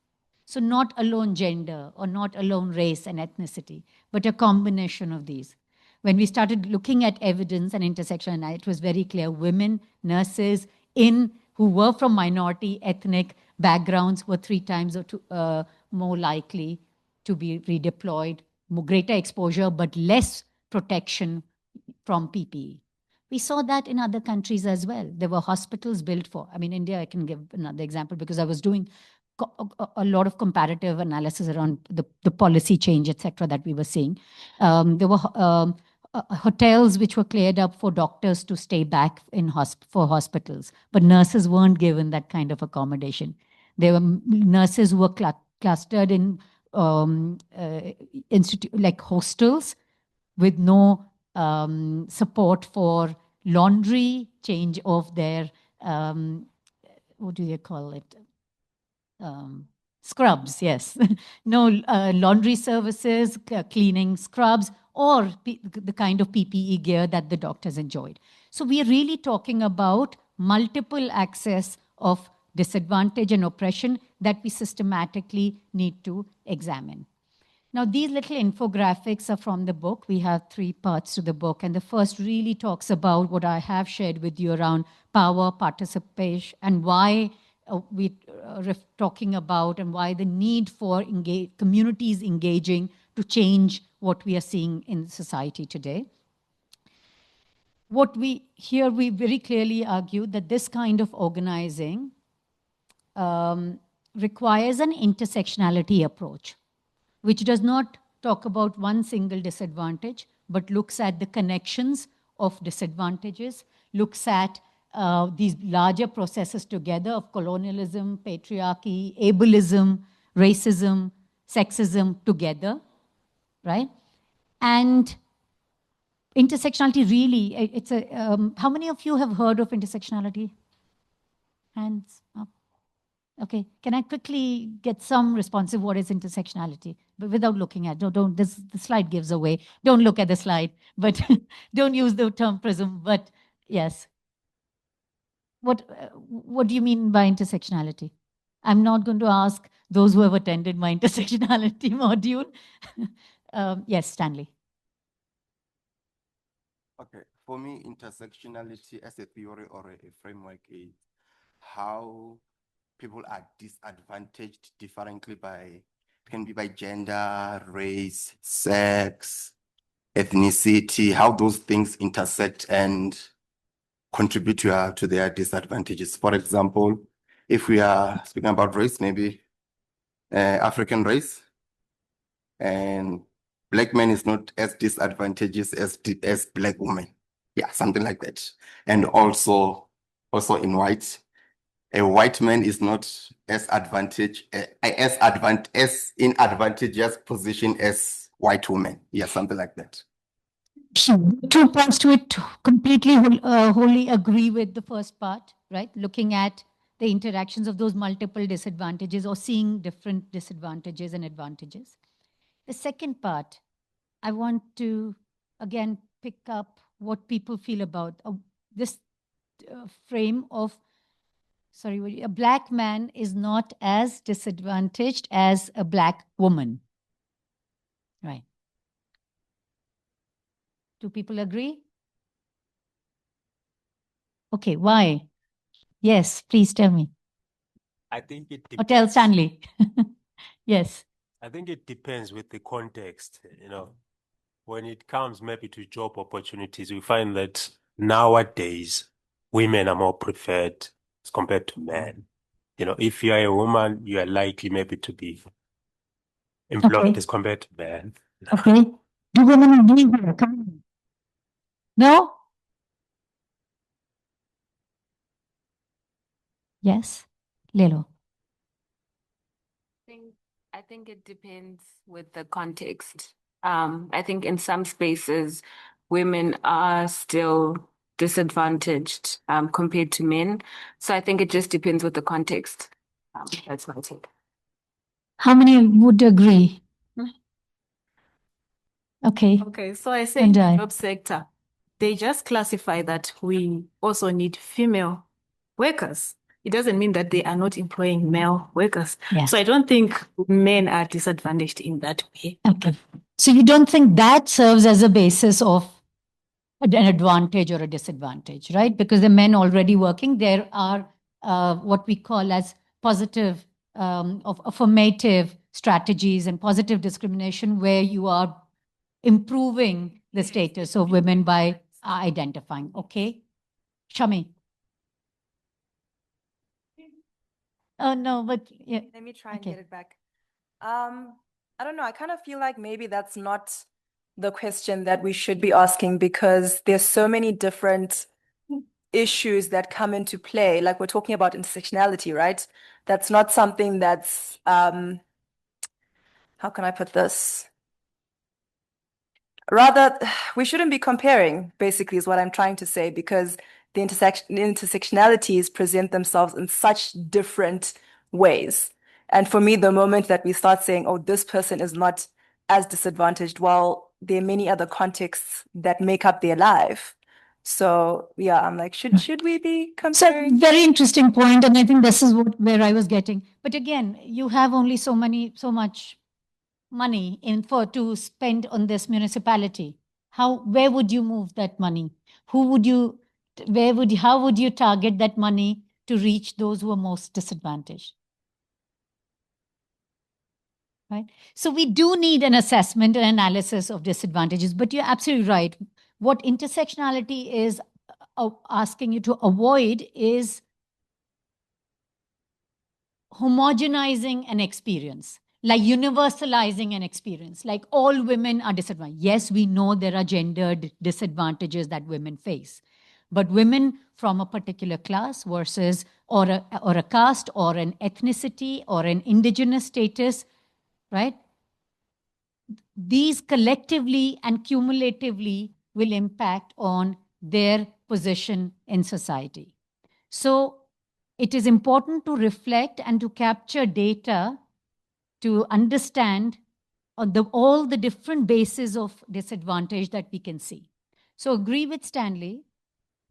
So not alone gender or not alone race and ethnicity, but a combination of these. When we started looking at evidence and intersection, it was very clear women, nurses who were from minority ethnic backgrounds were 3 times or more likely to be redeployed, greater exposure, but less protection from PPE. We saw that in other countries as well. There were hospitals built for, India, I can give another example because I was doing a lot of comparative analysis around the policy change, etc., that we were seeing. There were hotels which were cleared up for doctors to stay back for hospitals, but nurses weren't given that kind of accommodation. There were nurses who were clustered in like hostels with no support for laundry, change of their, what do they call it? Scrubs, yes. No laundry services, cleaning scrubs, or the kind of PPE gear that the doctors enjoyed. So we are really talking about multiple access of disadvantage and oppression that we systematically need to examine. Now, these little infographics are from the book. We have 3 parts to the book. And the first really talks about what I have shared with you around power, participation, and why we're talking about and why the need for communities engaging to change what we are seeing in society today. We very clearly argue that this kind of organizing requires an intersectionality approach, which does not talk about one single disadvantage, but looks at the connections of disadvantages, looks at these larger processes together of colonialism, patriarchy, ableism, racism, sexism together, right? And intersectionality really, how many of you have heard of intersectionality? Hands up. Okay, can I quickly get some responsive what is intersectionality, but without looking at, the slide gives away. Don't look at the slide, but don't use the term prism, but yes. What do you mean by intersectionality? I'm not going to ask those who have attended my intersectionality module. Yes, Stanley. Okay, for me, intersectionality as a theory or a framework is how people are disadvantaged differently can be by gender, race, sex, ethnicity, how those things intersect and contribute to their disadvantages. For example, if we are speaking about race, maybe African race, and black man is not as disadvantageous as black woman. Yeah, something like that. And also in white, a white man is not as in advantageous position as white woman. Yeah, something like that. 2 points to it. Completely, wholly agree with the first part, right? Looking at the interactions of those multiple disadvantages or seeing different disadvantages and advantages. The second part, I want to, again, pick up what people feel about this frame of, a black man is not as disadvantaged as a black woman, right? Do people agree? Okay, why? Yes, please tell me. I think it Or tell depends. Stanley. Yes. I think it depends with the context, you know. When it comes maybe to job opportunities, we find that nowadays women are more preferred as compared to men. You know, if you are a woman, you are likely maybe to be employed Okay. as compared to men. Okay. Do women agree here? Come on. No? Yes. Lelo. I think it depends with the context. I think in some spaces, women are still disadvantaged compared to men. So I think it just depends with the context. That's my take. How many would agree? Okay. Okay, so I say in And the I. job sector, they just classify that we also need female workers. It doesn't mean that they are not employing male workers. Yeah. So I don't think men are disadvantaged in that way. Okay. So you don't think that serves as a basis of an advantage or a disadvantage, right? Because the men already working, there are what we call as positive, of affirmative strategies and positive discrimination where you are improving the status of women by identifying. Okay. Shami. Oh, no, but yeah. Let me try and Okay. get it back. I don't know. I kind of feel like maybe that's not the question that we should be asking because there's so many different issues that come into play. Like we're talking about intersectionality, right? That's not something that's, how can I put this? Rather, we shouldn't be comparing, basically, is what I'm trying to say, because the intersectionalities present themselves in such different ways. And for me, the moment that we start saying, oh, this person is not as disadvantaged, well, there are many other contexts that make up their life. So yeah, I'm like, should we be So comparing? very interesting point, and I think this is where I was getting. But again, you have only so much money to spend on this municipality. Where would you move that money? How would you target that money to reach those who are most disadvantaged? Right. So we do need an assessment and analysis of disadvantages, but you're absolutely right. What intersectionality is asking you to avoid is homogenizing an experience, like universalizing an experience, like all women are disadvantaged. Yes, we know there are gendered disadvantages that women face, but women from a particular class versus or a caste or an ethnicity or an indigenous status, right? These collectively and cumulatively will impact on their position in society. So it is important to reflect and to capture data to understand all the different bases of disadvantage that we can see. So agree with Stanley,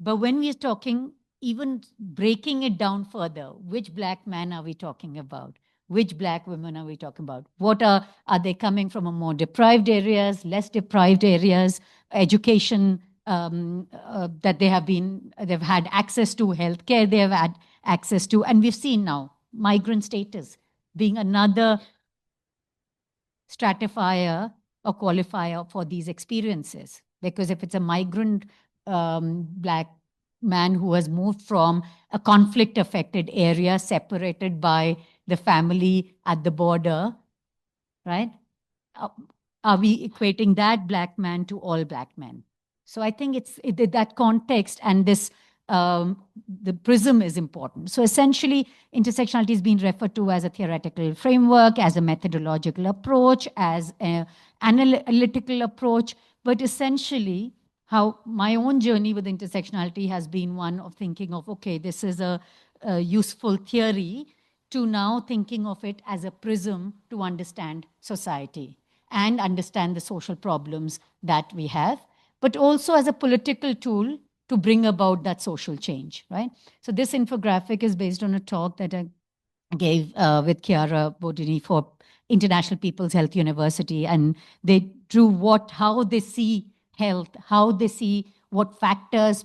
but when we are talking, even breaking it down further, which Black man are we talking about? Which Black women are we talking about? What are they coming from a more deprived areas, less deprived areas, education that they've had access to, healthcare they have had access to, and we've seen now migrant status being another stratifier or qualifier for these experiences. Because if it's a migrant Black man who has moved from a conflict affected area separated by the family at the border, right? Are we equating that Black man to all Black men? So I think it's that context and this the prism is important. So essentially, intersectionality is being referred to as a theoretical framework, as a methodological approach, as an analytical approach, but essentially how my own journey with intersectionality has been one of thinking of, okay, this is a useful theory, to now thinking of it as a prism to understand society and understand the social problems that we have, but also as a political tool to bring about that social change, right? So this infographic is based on a talk that I gave with Chiara Bodini for International People's Health University, and they drew how they see health, how they see what factors,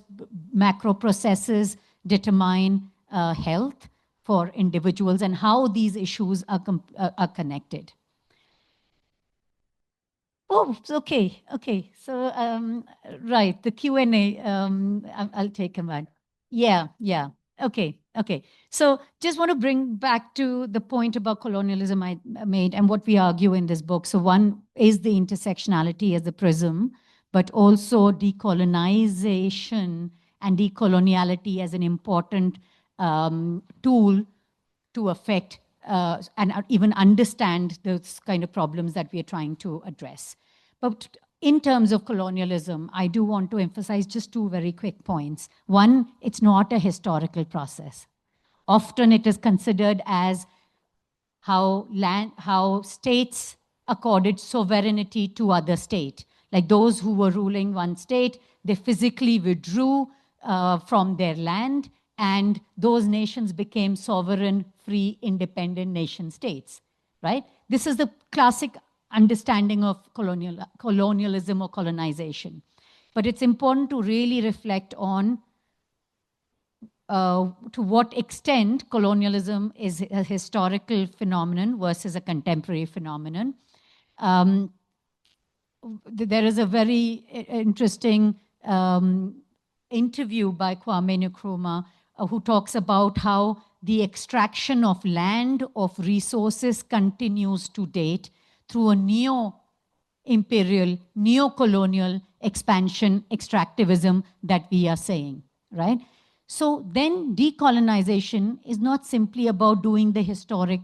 macro processes determine health for individuals and how these issues are connected. Oh, okay, okay. So, right, the Q&A, I'll take a minute. Yeah, yeah. Okay, okay. So just want to bring back to the point about colonialism I made and what we argue in this book. So one is the intersectionality as the prism, but also decolonization and decoloniality as an important tool to affect and even understand those kind of problems that we are trying to address. But in terms of colonialism, I do want to emphasize just two very quick points. One, it's not a historical process. Often it is considered as how states accorded sovereignty to other state. Like those who were ruling one state, they physically withdrew from their land, and those nations became sovereign, free, independent nation states, right? This is the classic understanding of colonialism or colonization. But it's important to really reflect on to what extent colonialism is a historical phenomenon versus a contemporary phenomenon. There is a very interesting interview by Kwame Nkrumah who talks about how the extraction of land, of resources continues to date through a neo-imperial, neo-colonial expansion, extractivism that we are saying, right? So then decolonization is not simply about doing the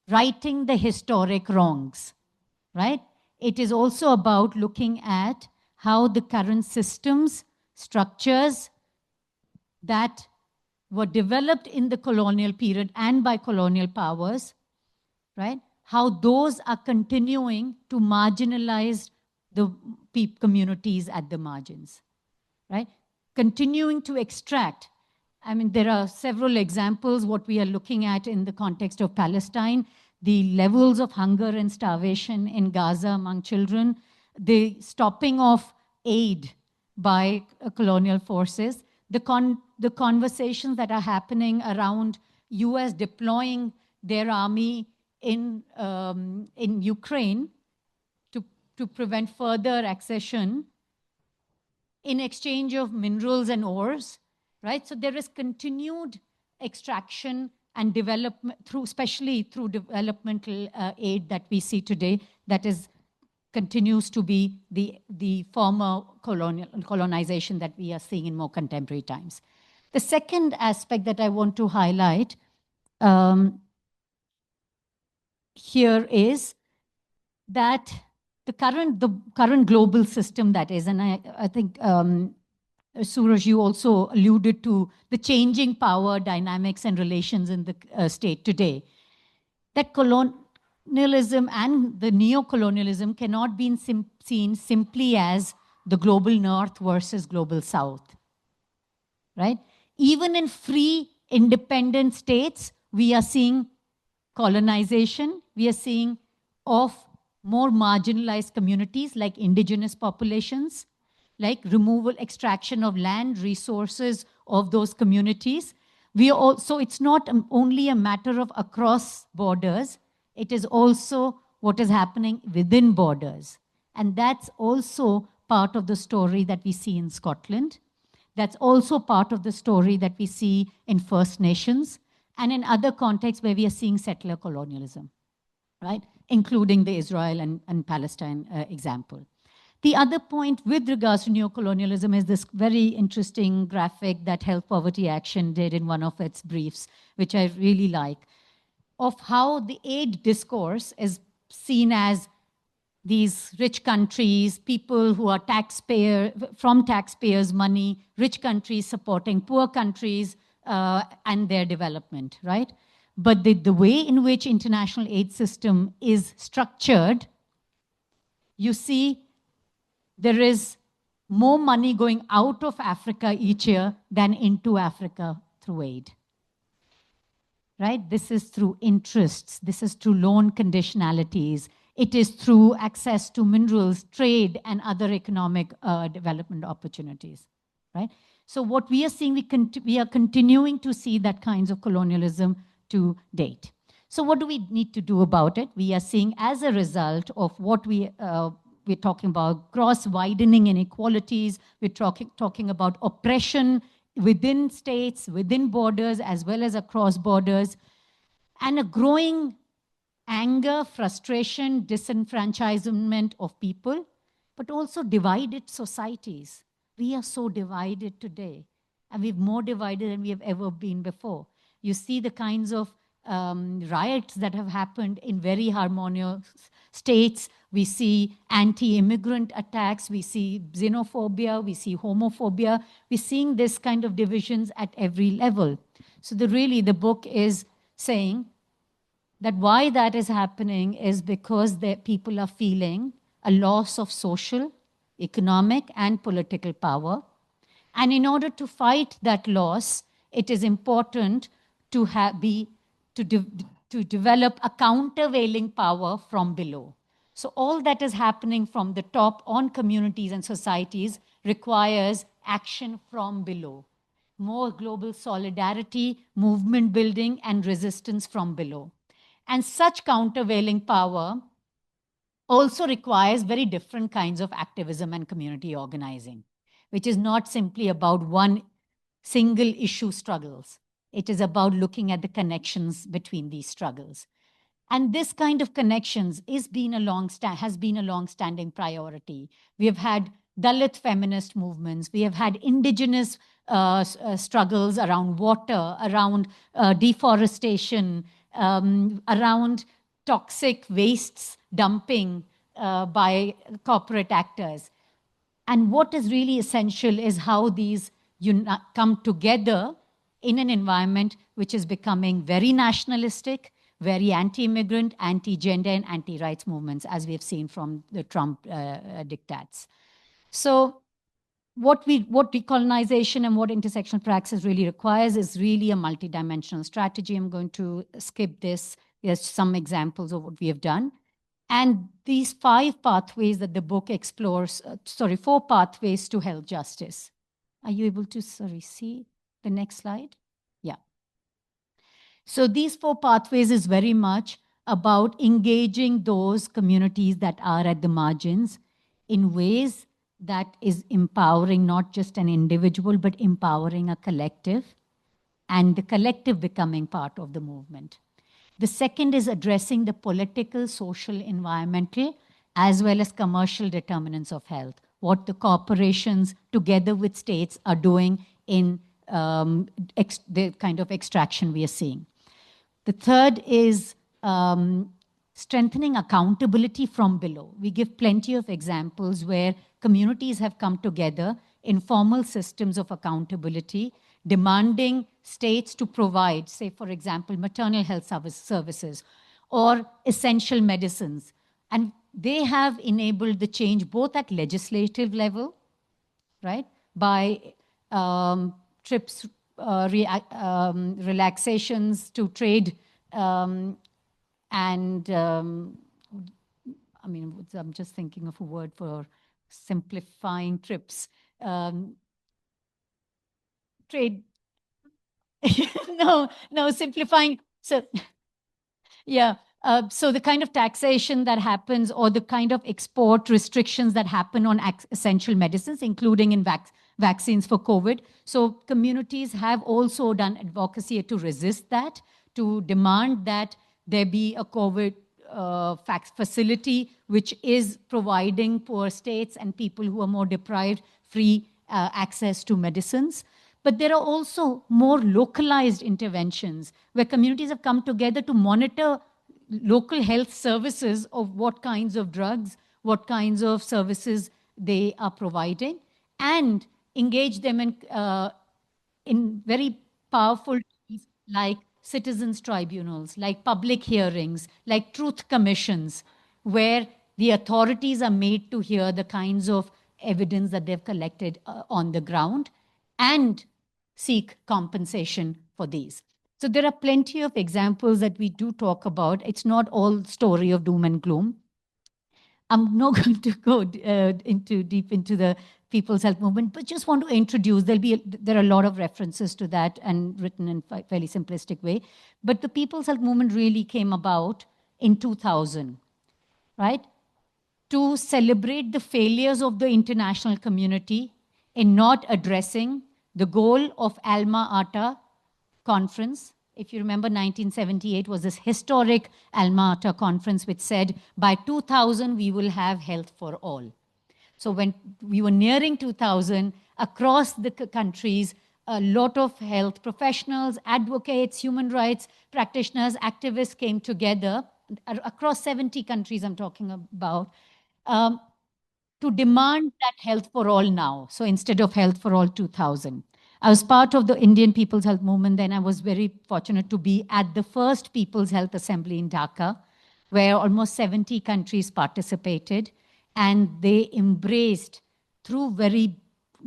righting the historic wrongs, right? It is also about looking at how the current systems, structures that were developed in the colonial period and by colonial powers, right? How those are continuing to marginalize the communities at the margins, right? Continuing to extract. I mean, there are several examples, what we are looking at in the context of Palestine, the levels of hunger and starvation in Gaza among children, the stopping of aid by colonial forces, the conversations that are happening around US deploying their army in Ukraine to prevent further accession in exchange of minerals and ores, right? So there is continued extraction and development especially through developmental aid that we see today that continues to be the former colonization that we are seeing in more contemporary times. The second aspect that I want to highlight here is that the current global system that is, and I think Suraj, you also alluded to the changing power dynamics and relations in the state today. That colonialism and the neo-colonialism cannot be seen simply as the global north versus global south, right? Even in free, independent states, we are seeing colonization, we are seeing of more marginalized communities like indigenous populations, like removal, extraction of land, resources of those communities. We are also, it's not only a matter of across borders, it is also what is happening within borders. And that's also part of the story that we see in Scotland. That's also part of the story that we see in First Nations and in other contexts where we are seeing settler colonialism, right? Including the Israel and Palestine example. The other point with regards to neocolonialism is this very interesting graphic that Health Poverty Action did in one of its briefs, which I really like, of how the aid discourse is seen as these rich countries, people who are from taxpayers' money, rich countries supporting poor countries and their development, right? But the way in which international aid system is structured, you see there is more money going out of Africa each year than into Africa through aid. Right? This is through interests. This is through loan conditionalities. It is through access to minerals, trade, and other economic development opportunities. Right? So what we are seeing, we are continuing to see that kinds of colonialism to date. So what do we need to do about it? We are seeing as a result of what we we're talking about cross-widening inequalities. We're talking about oppression within states, within borders, as well as across borders, and a growing anger, frustration, disenfranchisement of people, but also divided societies. We are so divided today, and we're more divided than we have ever been before. You see the kinds of riots that have happened in very harmonious states. We see anti-immigrant attacks, we see xenophobia, we see homophobia. We're seeing this kind of divisions at every level. So the book is saying that why that is happening is because people are feeling a loss of social, economic, and political power. And in order to fight that loss, it is important to develop a countervailing power from below. So all that is happening from the top on communities and societies requires action from below. More global solidarity, movement building, and resistance from below. And such countervailing power also requires very different kinds of activism and community organizing, which is not simply about one single issue struggles. It is about looking at the connections between these struggles. And this kind of connections has been a long-standing priority. We have had Dalit feminist movements. We have had indigenous struggles around water, around deforestation, around toxic wastes dumping by corporate actors. And what is really essential is how these come together in an environment which is becoming very nationalistic, very anti-immigrant, anti-gender, and anti-rights movements, as we have seen from the Trump diktats. So what decolonization and what intersectional praxis really requires is really a multidimensional strategy. I'm going to skip this. There's some examples of what we have done. And these 5 pathways that the book explores, 4 pathways to health justice. Are you able to, see the next slide? Yeah. So these 4 pathways is very much about engaging those communities that are at the margins in ways that is empowering not just an individual, but empowering a collective, and the collective becoming part of the movement. The second is addressing the political, social, environmental, as well as commercial determinants of health, what the corporations together with states are doing in the kind of extraction we are seeing. The third is strengthening accountability from below. We give plenty of examples where communities have come together in formal systems of accountability, demanding states to provide, say, for example, maternal health services or essential medicines. And they have enabled the change both at legislative level, right, by TRIPS relaxations to trade and I mean, I'm just thinking of a word for simplifying TRIPS. Trade, no, simplifying. So, yeah. So the kind of taxation that happens or the kind of export restrictions that happen on essential medicines, including in vaccines for COVID. So communities have also done advocacy to resist that, to demand that there be a COVID facility which is providing poor states and people who are more deprived free access to medicines. But there are also more localized interventions where communities have come together to monitor local health services of what kinds of drugs, what kinds of services they are providing, and engage them in very powerful tools like citizens' tribunals, like public hearings, like truth commissions, where the authorities are made to hear the kinds of evidence that they've collected on the ground and seek compensation for these. So there are plenty of examples that we do talk about. It's not all story of doom and gloom. I'm not going to go deep into the People's Health Movement, but just want to introduce, there are a lot of references to that and written in a fairly simplistic way. But the People's Health Movement really came about in 2000, right? to celebrate the failures of the international community in not addressing the goal of Alma Ata conference. If you remember, 1978 was this historic Alma Ata conference which said by 2000 we will have health for all. So when we were nearing 2000, across the countries, a lot of health professionals, advocates, human rights practitioners, activists came together, across 70 countries I'm talking about, to demand that health for all now. So instead of health for all 2000. I was part of the Indian People's Health Movement then. I was very fortunate to be at the first People's Health Assembly in Dhaka, where almost 70 countries participated, and they embraced, through very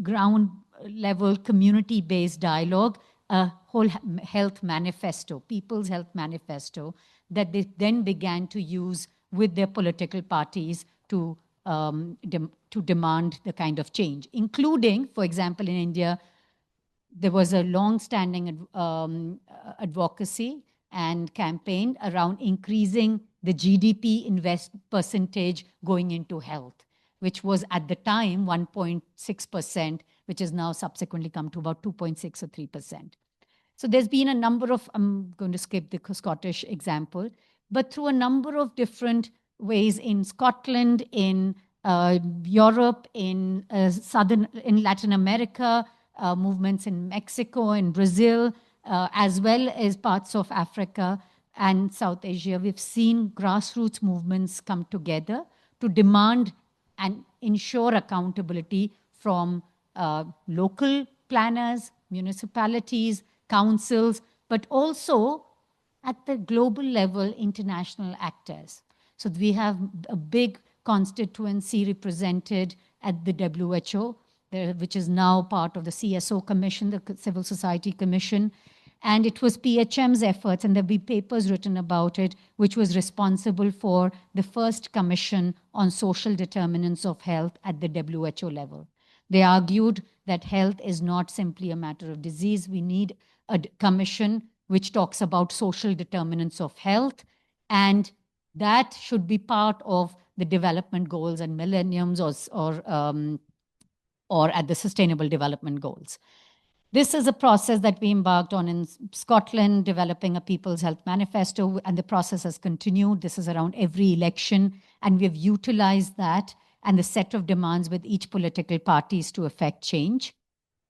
ground level community-based dialogue, a whole health manifesto, People's Health Manifesto, that they then began to use with their political parties to demand the kind of change, including, for example, in India, there was a long-standing advocacy and campaign around increasing the GDP percentage going into health, which was at the time 1.6%, which has now subsequently come to about 2.6 or 3%. So there's been a number of, I'm going to skip the Scottish example, but through a number of different ways in Scotland, in Europe, in Latin America, movements in Mexico and Brazil, as well as parts of Africa and South Asia, we've seen grassroots movements come together to demand and ensure accountability from local planners, municipalities, councils, but also at the global level, international actors. So we have a big constituency represented at the WHO, which is now part of the CSO Commission, the Civil Society Commission. And it was PHM's efforts, and there'll be papers written about it, which was responsible for the first commission on social determinants of health at the WHO level. They argued that health is not simply a matter of disease. We need a commission which talks about social determinants of health, and that should be part of the development goals and millenniums or at the Sustainable Development Goals. This is a process that we embarked on in Scotland, developing a People's Health Manifesto, and the process has continued. This is around every election, and we've utilized that and the set of demands with each political parties to effect change.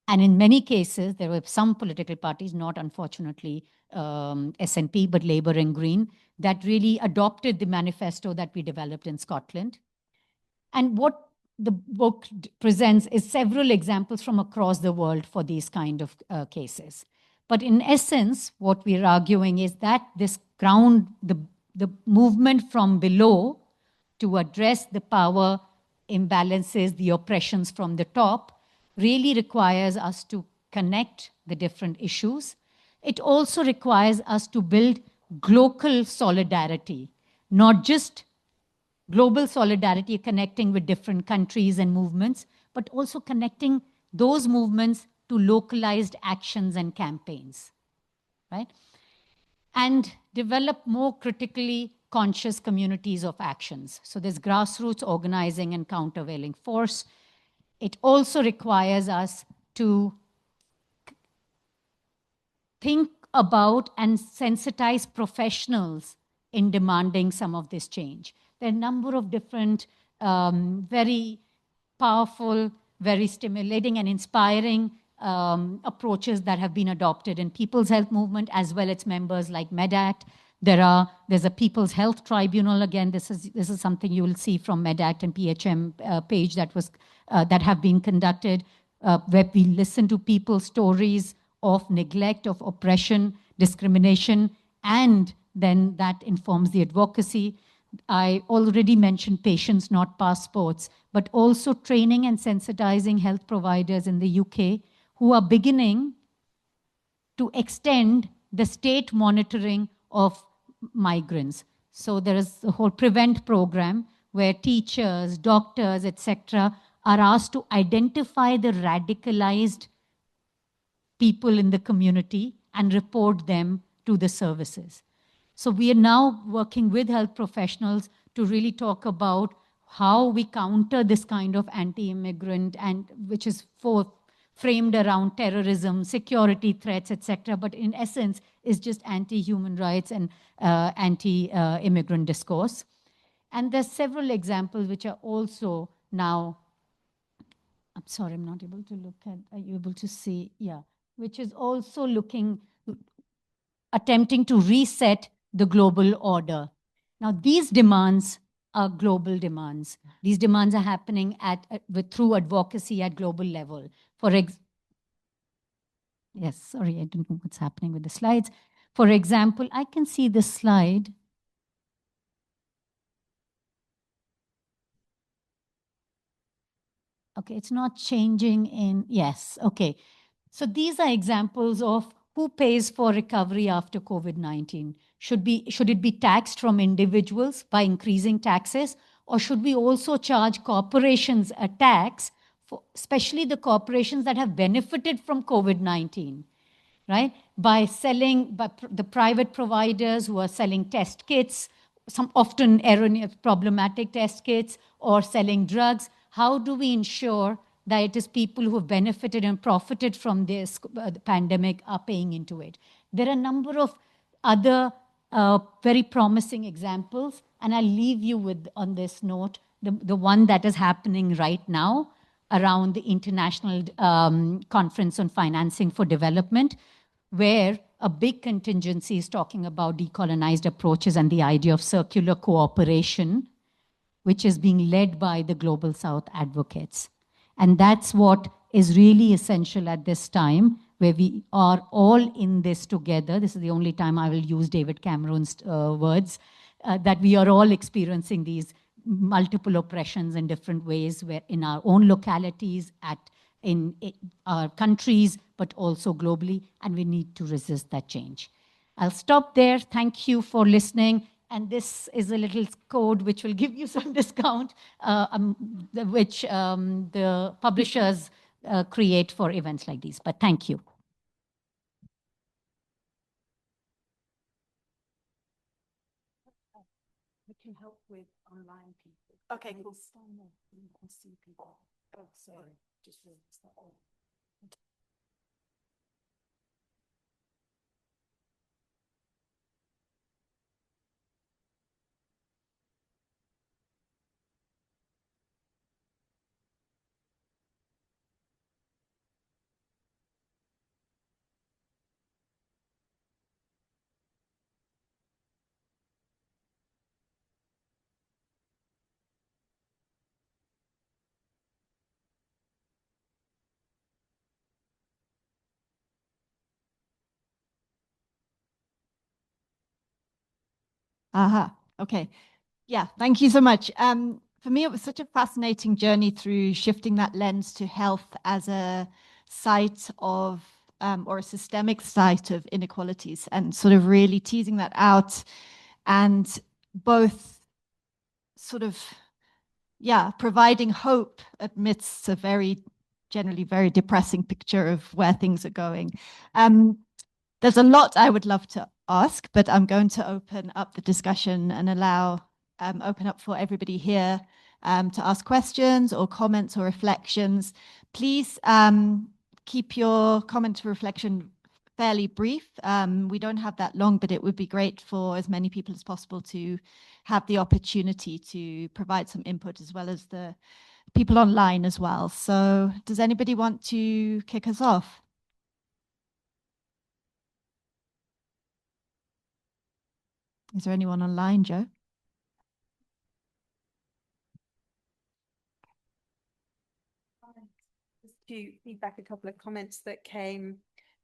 And in many cases, there were some political parties, not unfortunately SNP, but Labour and Green, that really adopted the manifesto that we developed in Scotland. And what the book presents is several examples from across the world for these kind of cases. But in essence, what we're arguing is that this ground, the movement from below to address the power imbalances, the oppressions from the top, really requires us to connect the different issues. It also requires us to build global solidarity, not just global solidarity connecting with different countries and movements, but also connecting those movements to localized actions and campaigns, right? And develop more critically conscious communities of actions. So there's grassroots organizing and countervailing force. It also requires us to think about and sensitize professionals in demanding some of this change. There are a number of different, very powerful, very stimulating and inspiring approaches that have been adopted in People's Health Movement, as well as members like MedAct. There's a People's Health Tribunal. Again, this is something you will see from MedAct and PHM page that have been conducted, where we listen to people's stories of neglect, of oppression, discrimination, and then that informs the advocacy. I already mentioned patients, not passports, but also training and sensitizing health providers in the UK who are beginning to extend the state monitoring of migrants. So there is the whole PREVENT program where teachers, doctors, etc. are asked to identify the radicalized people in the community and report them to the services. So we are now working with health professionals to really talk about how we counter this kind of anti-immigrant, and which is framed around terrorism, security threats, etc. But in essence, is just anti-human rights and anti-immigrant discourse. And there's several examples which are also now, I'm sorry, I'm not able to look at, are you able to see? Yeah, which is also attempting to reset the global order. Now, these demands are global demands. These demands are happening through advocacy at global level. Yes, sorry, I don't know what's happening with the slides. For example, I can see this slide. Okay, it's not changing yes, okay. So these are examples of who pays for recovery after COVID-19. Should it be taxed from individuals by increasing taxes, or should we also charge corporations a tax, especially the corporations that have benefited from COVID-19, right? By the private providers who are selling test kits, some often erroneous, problematic test kits, or selling drugs. How do we ensure that it is people who have benefited and profited from this pandemic are paying into it? There are a number of other very promising examples, and I'll leave you with, on this note, the one that is happening right now around the International Conference on Financing for Development, where a big contingency is talking about decolonized approaches and the idea of circular cooperation, which is being led by the Global South advocates. And that's what is really essential at this time, where we are all in this together. This is the only time I will use David Cameron's words, that we are all experiencing these multiple oppressions in different ways, where in our own localities, in our countries, but also globally, and we need to resist that change. I'll stop there. Thank you for listening. And this is a little code which will give you some discount, which the publishers create for events like these. But thank you. We can help with online people. Okay, cool. See people. Oh, sorry. Just realized that. Aha, okay. Yeah, thank you so much. For me, it was such a fascinating journey through shifting that lens to health as a site of, or a systemic site of inequalities, and sort of really teasing that out, and both sort of, yeah, providing hope amidst a generally very depressing picture of where things are going. There's a lot I would love to ask, but I'm going to open up the discussion and open up for everybody here to ask questions or comments or reflections. Please keep your comment or reflection fairly brief. We don't have that long, but it would be great for as many people as possible to have the opportunity to provide some input, as well as the people online as well. So does anybody want to kick us off? Is there anyone online, Joe? Just to feedback a couple of comments that came.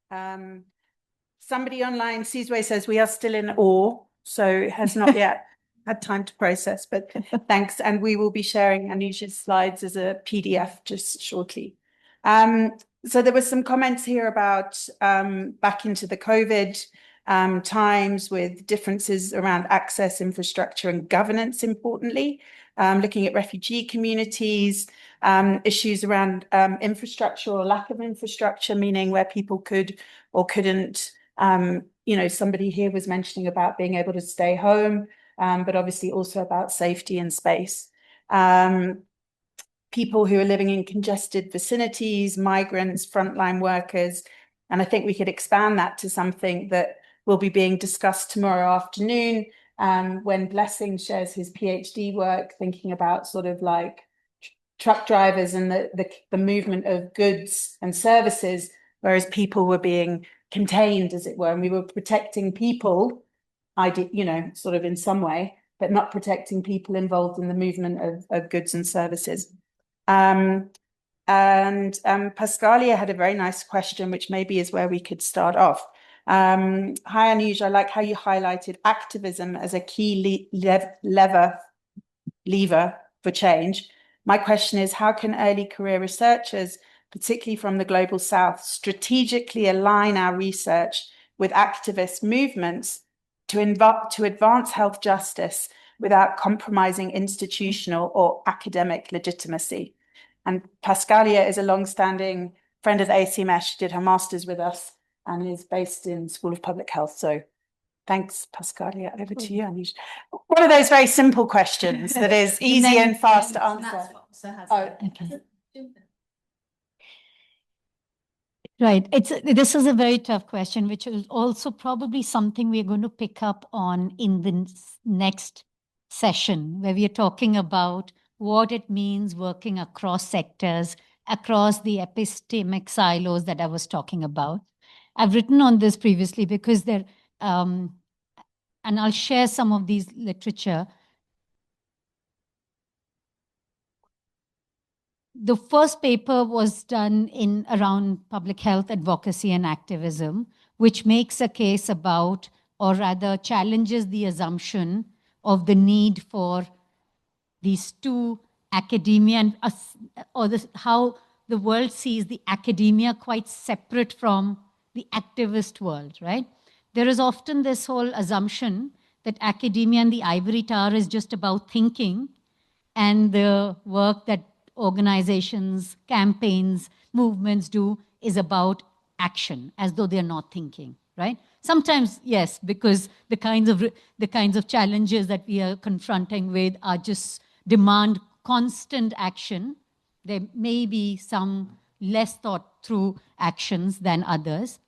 Somebody online, Sizwe, says we are still in awe, so has not yet had time to process, but thanks. And we will be sharing Anuj's slides as a PDF just shortly. So there were some comments here about back into the COVID times, with differences around access, infrastructure, and governance, importantly, looking at refugee communities, issues around infrastructure or lack of infrastructure, meaning where people could or couldn't, somebody here was mentioning about being able to stay home, but obviously also about safety and space. people who are living in congested vicinities, migrants, frontline workers. And I think we could expand that to something that will be being discussed tomorrow afternoon when Blessing shares his PhD work, thinking about sort of like truck drivers and the movement of goods and services, whereas people were being contained, as it were, and we were protecting people, sort of in some way, but not protecting people involved in the movement of goods and services. Pascalia had a very nice question, which maybe is where we could start off. Hi, Anuj, I like how you highlighted activism as a key lever for change. My question is, how can early career researchers, particularly from the Global South, strategically align our research with activist movements to advance health justice without compromising institutional or academic legitimacy? And Pascalia is a long-standing friend of the ACMS. She did her master's with us and is based in School of Public Health. So thanks, Pascalia. Over to you, Anuj. One of those very simple questions that is easy and fast to answer. Okay. Right. This is a very tough question, which is also probably something we're going to pick up on in the next session, where we are talking about what it means working across sectors, across the epistemic silos that I was talking about. I've written on this previously because there, and I'll share some of these literature. The first paper was done in around public health advocacy and activism, which makes a case about, or rather challenges the assumption of the need for these two, academia and how the world sees the academia quite separate from the activist world, right? There is often this whole assumption that academia and the ivory tower is just about thinking, and the work that organizations, campaigns, movements do is about action, as though they're not thinking, right? Sometimes, yes, because the kinds of challenges that we are confronting with are just demand constant action. There may be some less thought through actions than others,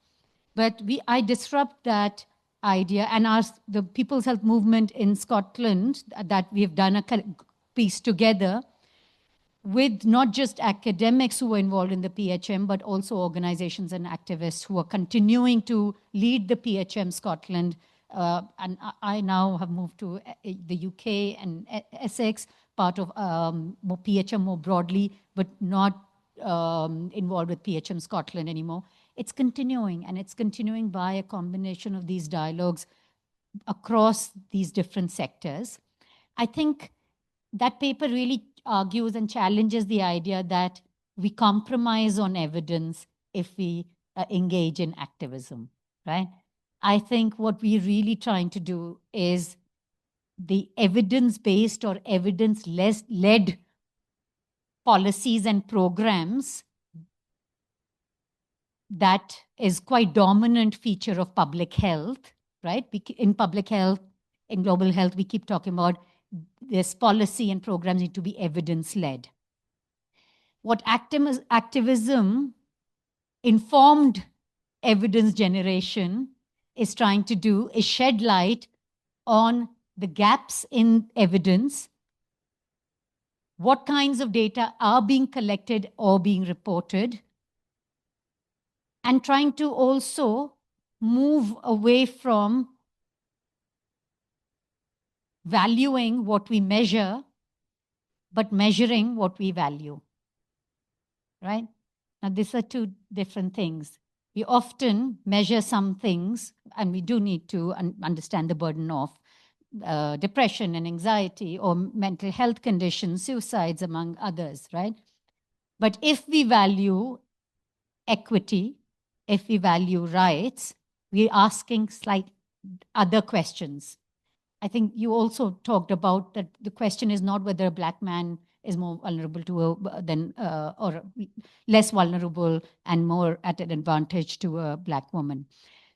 but I disrupt that idea, and the People's Health Movement in Scotland that we've done a piece together with not just academics who are involved in the PHM, but also organizations and activists who are continuing to lead the PHM Scotland. And I now have moved to the UK and Essex, part of PHM more broadly, but not involved with PHM Scotland anymore. It's continuing, and it's continuing by a combination of these dialogues across these different sectors. I think that paper really argues and challenges the idea that we compromise on evidence if we engage in activism, right? I think what we're really trying to do is the evidence-based or evidence-led policies and programs that is quite dominant feature of public health, right? In public health, in global health, we keep talking about this policy and programs need to be evidence-led. What activism, informed evidence generation is trying to do is shed light on the gaps in evidence, what kinds of data are being collected or being reported, and trying to also move away from valuing what we measure, but measuring what we value, right? Now, these are two different things. We often measure some things, and we do need to understand the burden of depression and anxiety or mental health conditions, suicides, among others, right? But if we value equity, if we value rights, we're asking slight other questions. I think you also talked about that the question is not whether a Black man is more vulnerable to or less vulnerable and more at an advantage to a Black woman.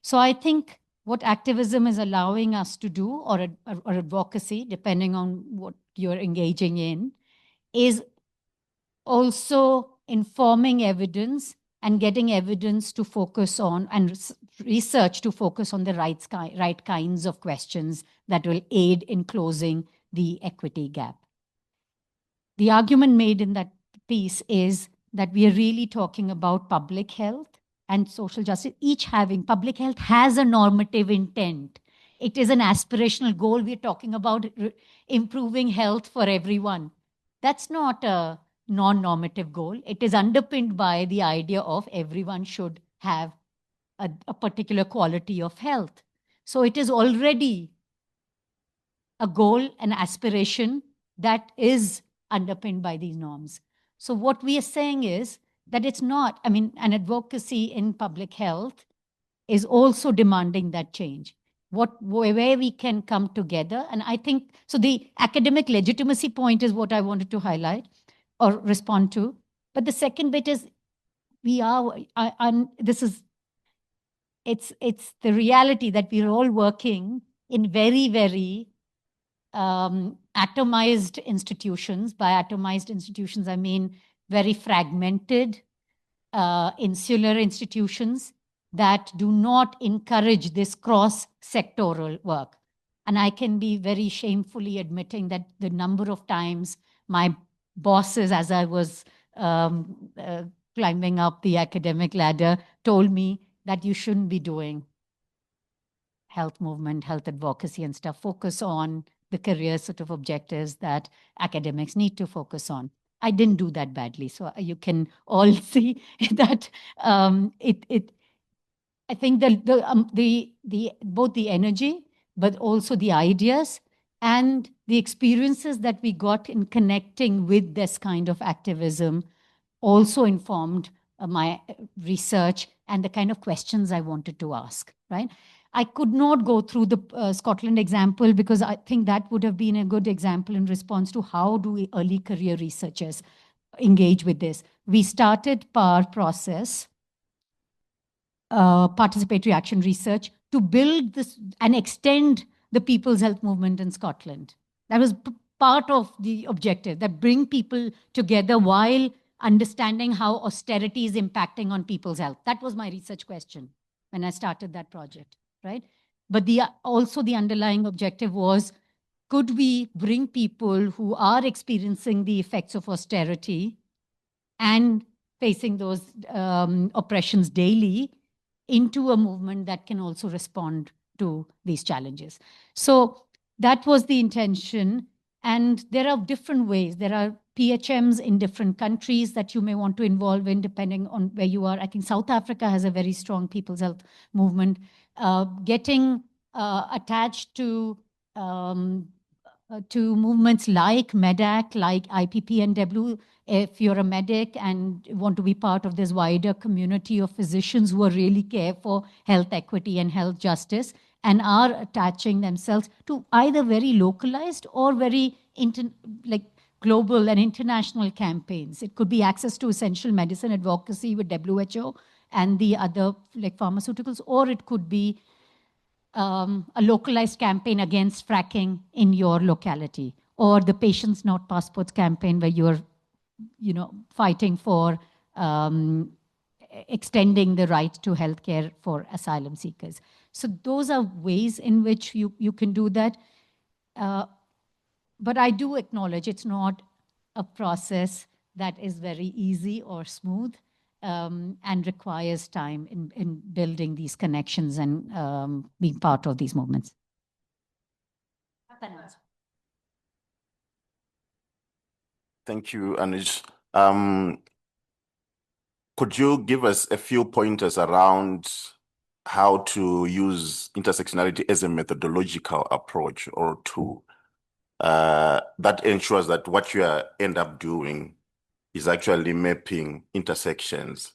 So I think what activism is allowing us to do, or advocacy, depending on what you're engaging in, is also informing evidence and getting evidence to focus on and research to focus on the right kinds of questions that will aid in closing the equity gap. The argument made in that piece is that we are really talking about public health and social justice, each having public health has a normative intent. It is an aspirational goal. We're talking about improving health for everyone. That's not a non-normative goal. It is underpinned by the idea of everyone should have a particular quality of health. So it is already a goal, an aspiration that is underpinned by these norms. So what we are saying is that it's not, I mean, an advocacy in public health is also demanding that change. Where we can come together. And I think, so the academic legitimacy point is what I wanted to highlight or respond to. But the second bit is it's the reality that we're all working in very, very atomized institutions. By atomized institutions, I mean very fragmented, insular institutions that do not encourage this cross-sectoral work. And I can be very shamefully admitting that the number of times my bosses, as I was climbing up the academic ladder, told me that you shouldn't be doing health movement, health advocacy and stuff. Focus on the career sort of objectives that academics need to focus on. I didn't do that badly. So you can all see that I think both the energy, but also the ideas and the experiences that we got in connecting with this kind of activism also informed my research and the kind of questions I wanted to ask, right? I could not go through the Scotland example because I think that would have been a good example in response to how do early career researchers engage with this. We started PAR process, participatory action research, to build this and extend the people's health movement in Scotland. That was part of the objective, that bring people together while understanding how austerity is impacting on people's health. That was my research question when I started that project, right? But also the underlying objective was, could we bring people who are experiencing the effects of austerity and facing those oppressions daily into a movement that can also respond to these challenges? So that was the intention. And there are different ways. There are PHMs in different countries that you may want to involve in depending on where you are. I think South Africa has a very strong people's health movement. Getting attached to movements like MEDAC, like IPPNW, if you're a medic and want to be part of this wider community of physicians who are really care for health equity and health justice and are attaching themselves to either very localized or very global and international campaigns. It could be access to essential medicine advocacy with WHO and the other like pharmaceuticals, or it could be a localized campaign against fracking in your locality, or the Patients Not Passports campaign where you're fighting for extending the right to healthcare for asylum seekers. So those are ways in which you can do that. But I do acknowledge it's not a process that is very easy or smooth and requires time in building these connections and being part of these movements. Thank you, Anuj. Could you give us a few pointers around how to use intersectionality as a methodological approach or tool that ensures that what you end up doing is actually mapping intersections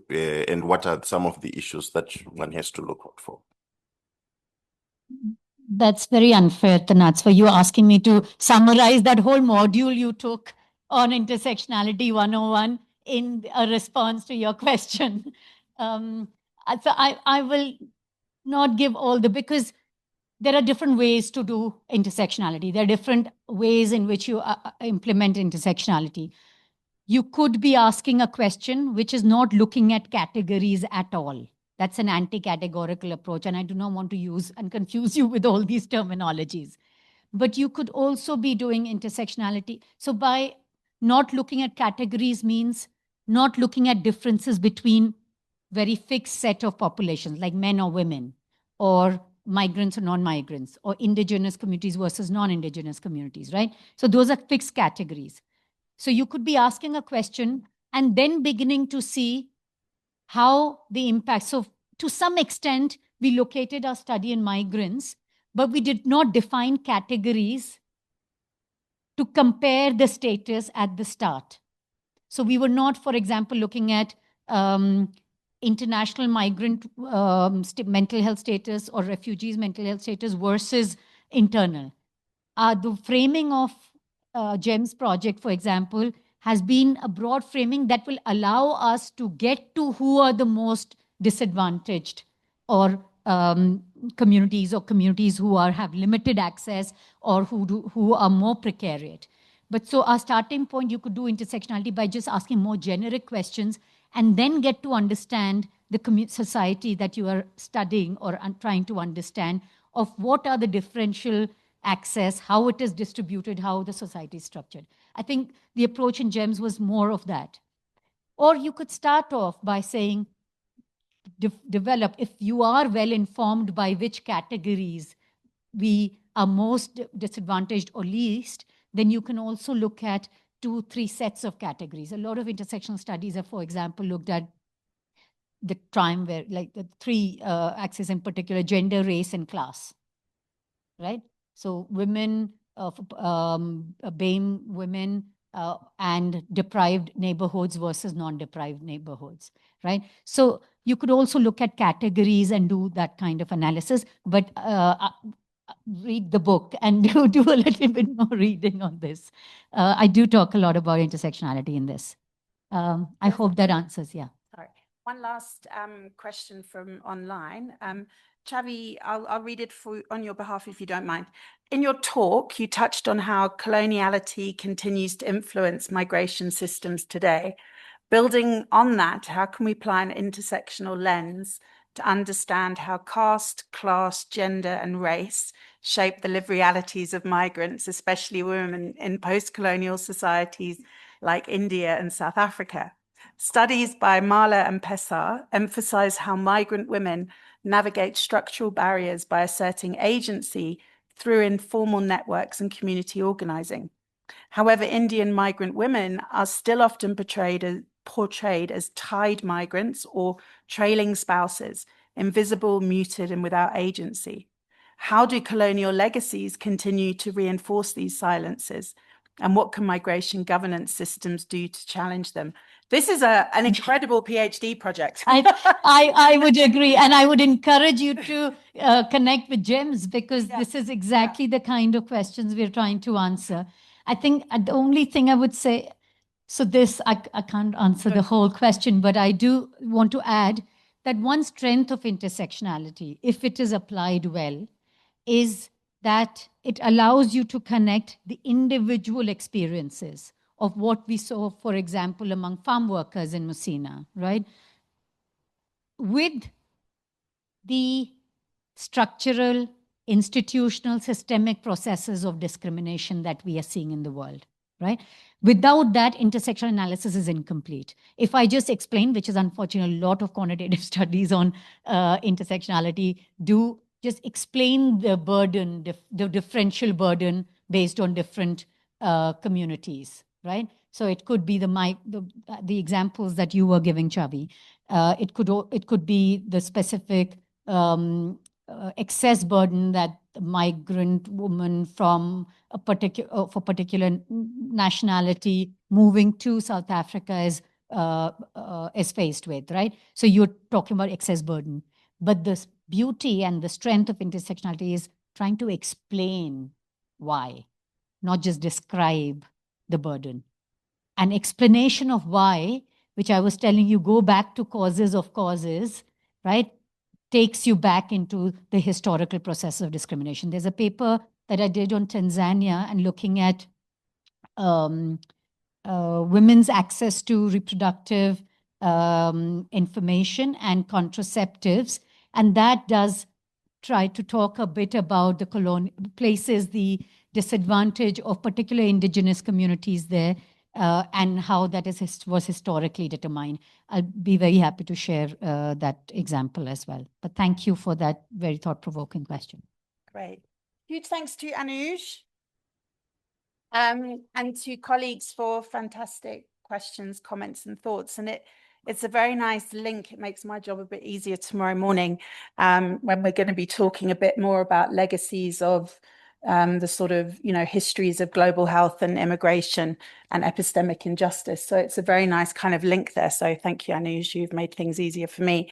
and what are some of the issues that one has to look out for? That's very unfair, Tanats, for you asking me to summarize that whole module you took on intersectionality 101 in a response to your question. So I will not give all because there are different ways to do intersectionality. There are different ways in which you implement intersectionality. You could be asking a question which is not looking at categories at all. That's an anti-categorical approach, and I do not want to use and confuse you with all these terminologies. But you could also be doing intersectionality. So by not looking at categories means not looking at differences between very fixed set of populations, like men or women, or migrants or non-migrants, or indigenous communities versus non-indigenous communities, right? So those are fixed categories. So you could be asking a question and then beginning to see how the impact. So to some extent, we located our study in migrants, but we did not define categories to compare the status at the start. So we were not, for example, looking at international migrant mental health status or refugees' mental health status versus internal. The framing of GEMS project, for example, has been a broad framing that will allow us to get to who are the most disadvantaged or communities who have limited access or who are more precarious. But so our starting point, you could do intersectionality by just asking more generic questions and then get to understand the society that you are studying or trying to understand of what are the differential access, how it is distributed, how the society is structured. I think the approach in GEMS was more of that. Or you could start off by saying, develop, if you are well informed by which categories we are most disadvantaged or least, then you can also look at 2-3 sets of categories. A lot of intersectional studies have, for example, looked at the triumvirate, like the 3 axes in particular, gender, race, and class, right? So women, BAME women, and deprived neighborhoods versus non-deprived neighborhoods, right? So you could also look at categories and do that kind of analysis, but read the book and do a little bit more reading on this. I do talk a lot about intersectionality in this. I hope that answers, yeah. Sorry. One last question from online. Chavi, I'll read it on your behalf if you don't mind. In your talk, you touched on how coloniality continues to influence migration systems today. Building on that, how can we apply an intersectional lens to understand how caste, class, gender, and race shape the lived realities of migrants, especially women in post-colonial societies like India and South Africa? Studies by Mala and Pessar emphasize how migrant women navigate structural barriers by asserting agency through informal networks and community organizing. However, Indian migrant women are still often portrayed as tied migrants or trailing spouses, invisible, muted, and without agency. How do colonial legacies continue to reinforce these silences? And what can migration governance systems do to challenge them? This is an incredible PhD project. I would agree. And I would encourage you to connect with GEMS because this is exactly the kind of questions we're trying to answer. I think the only thing I would say, so this, I can't answer the whole question, but I do want to add that one strength of intersectionality, if it is applied well, is that it allows you to connect the individual experiences of what we saw, for example, among farm workers in Messina, right? With the structural, institutional, systemic processes of discrimination that we are seeing in the world, right? Without that, intersectional analysis is incomplete. If I just explain, which is unfortunately a lot of quantitative studies on intersectionality, do just explain the burden, the differential burden based on different communities, right? So it could be the examples that you were giving, Chavi. It could be the specific excess burden that the migrant woman from a particular nationality moving to South Africa is faced with, right? So you're talking about excess burden. But the beauty and the strength of intersectionality is trying to explain why, not just describe the burden. An explanation of why, which I was telling you, go back to causes of causes, right? takes you back into the historical process of discrimination. There's a paper that I did on Tanzania and looking at women's access to reproductive information and contraceptives. And that does try to talk a bit about the places the disadvantage of particular indigenous communities there and how that was historically determined. I'll be very happy to share that example as well. But thank you for that very thought-provoking question. Great. Huge thanks to Anuj and to colleagues for fantastic questions, comments, and thoughts. And it's a very nice link. It makes my job a bit easier tomorrow morning when we're going to be talking a bit more about legacies of the sort of, histories of global health and immigration and epistemic injustice. So it's a very nice kind of link there. So thank you, Anuj. You've made things easier for me.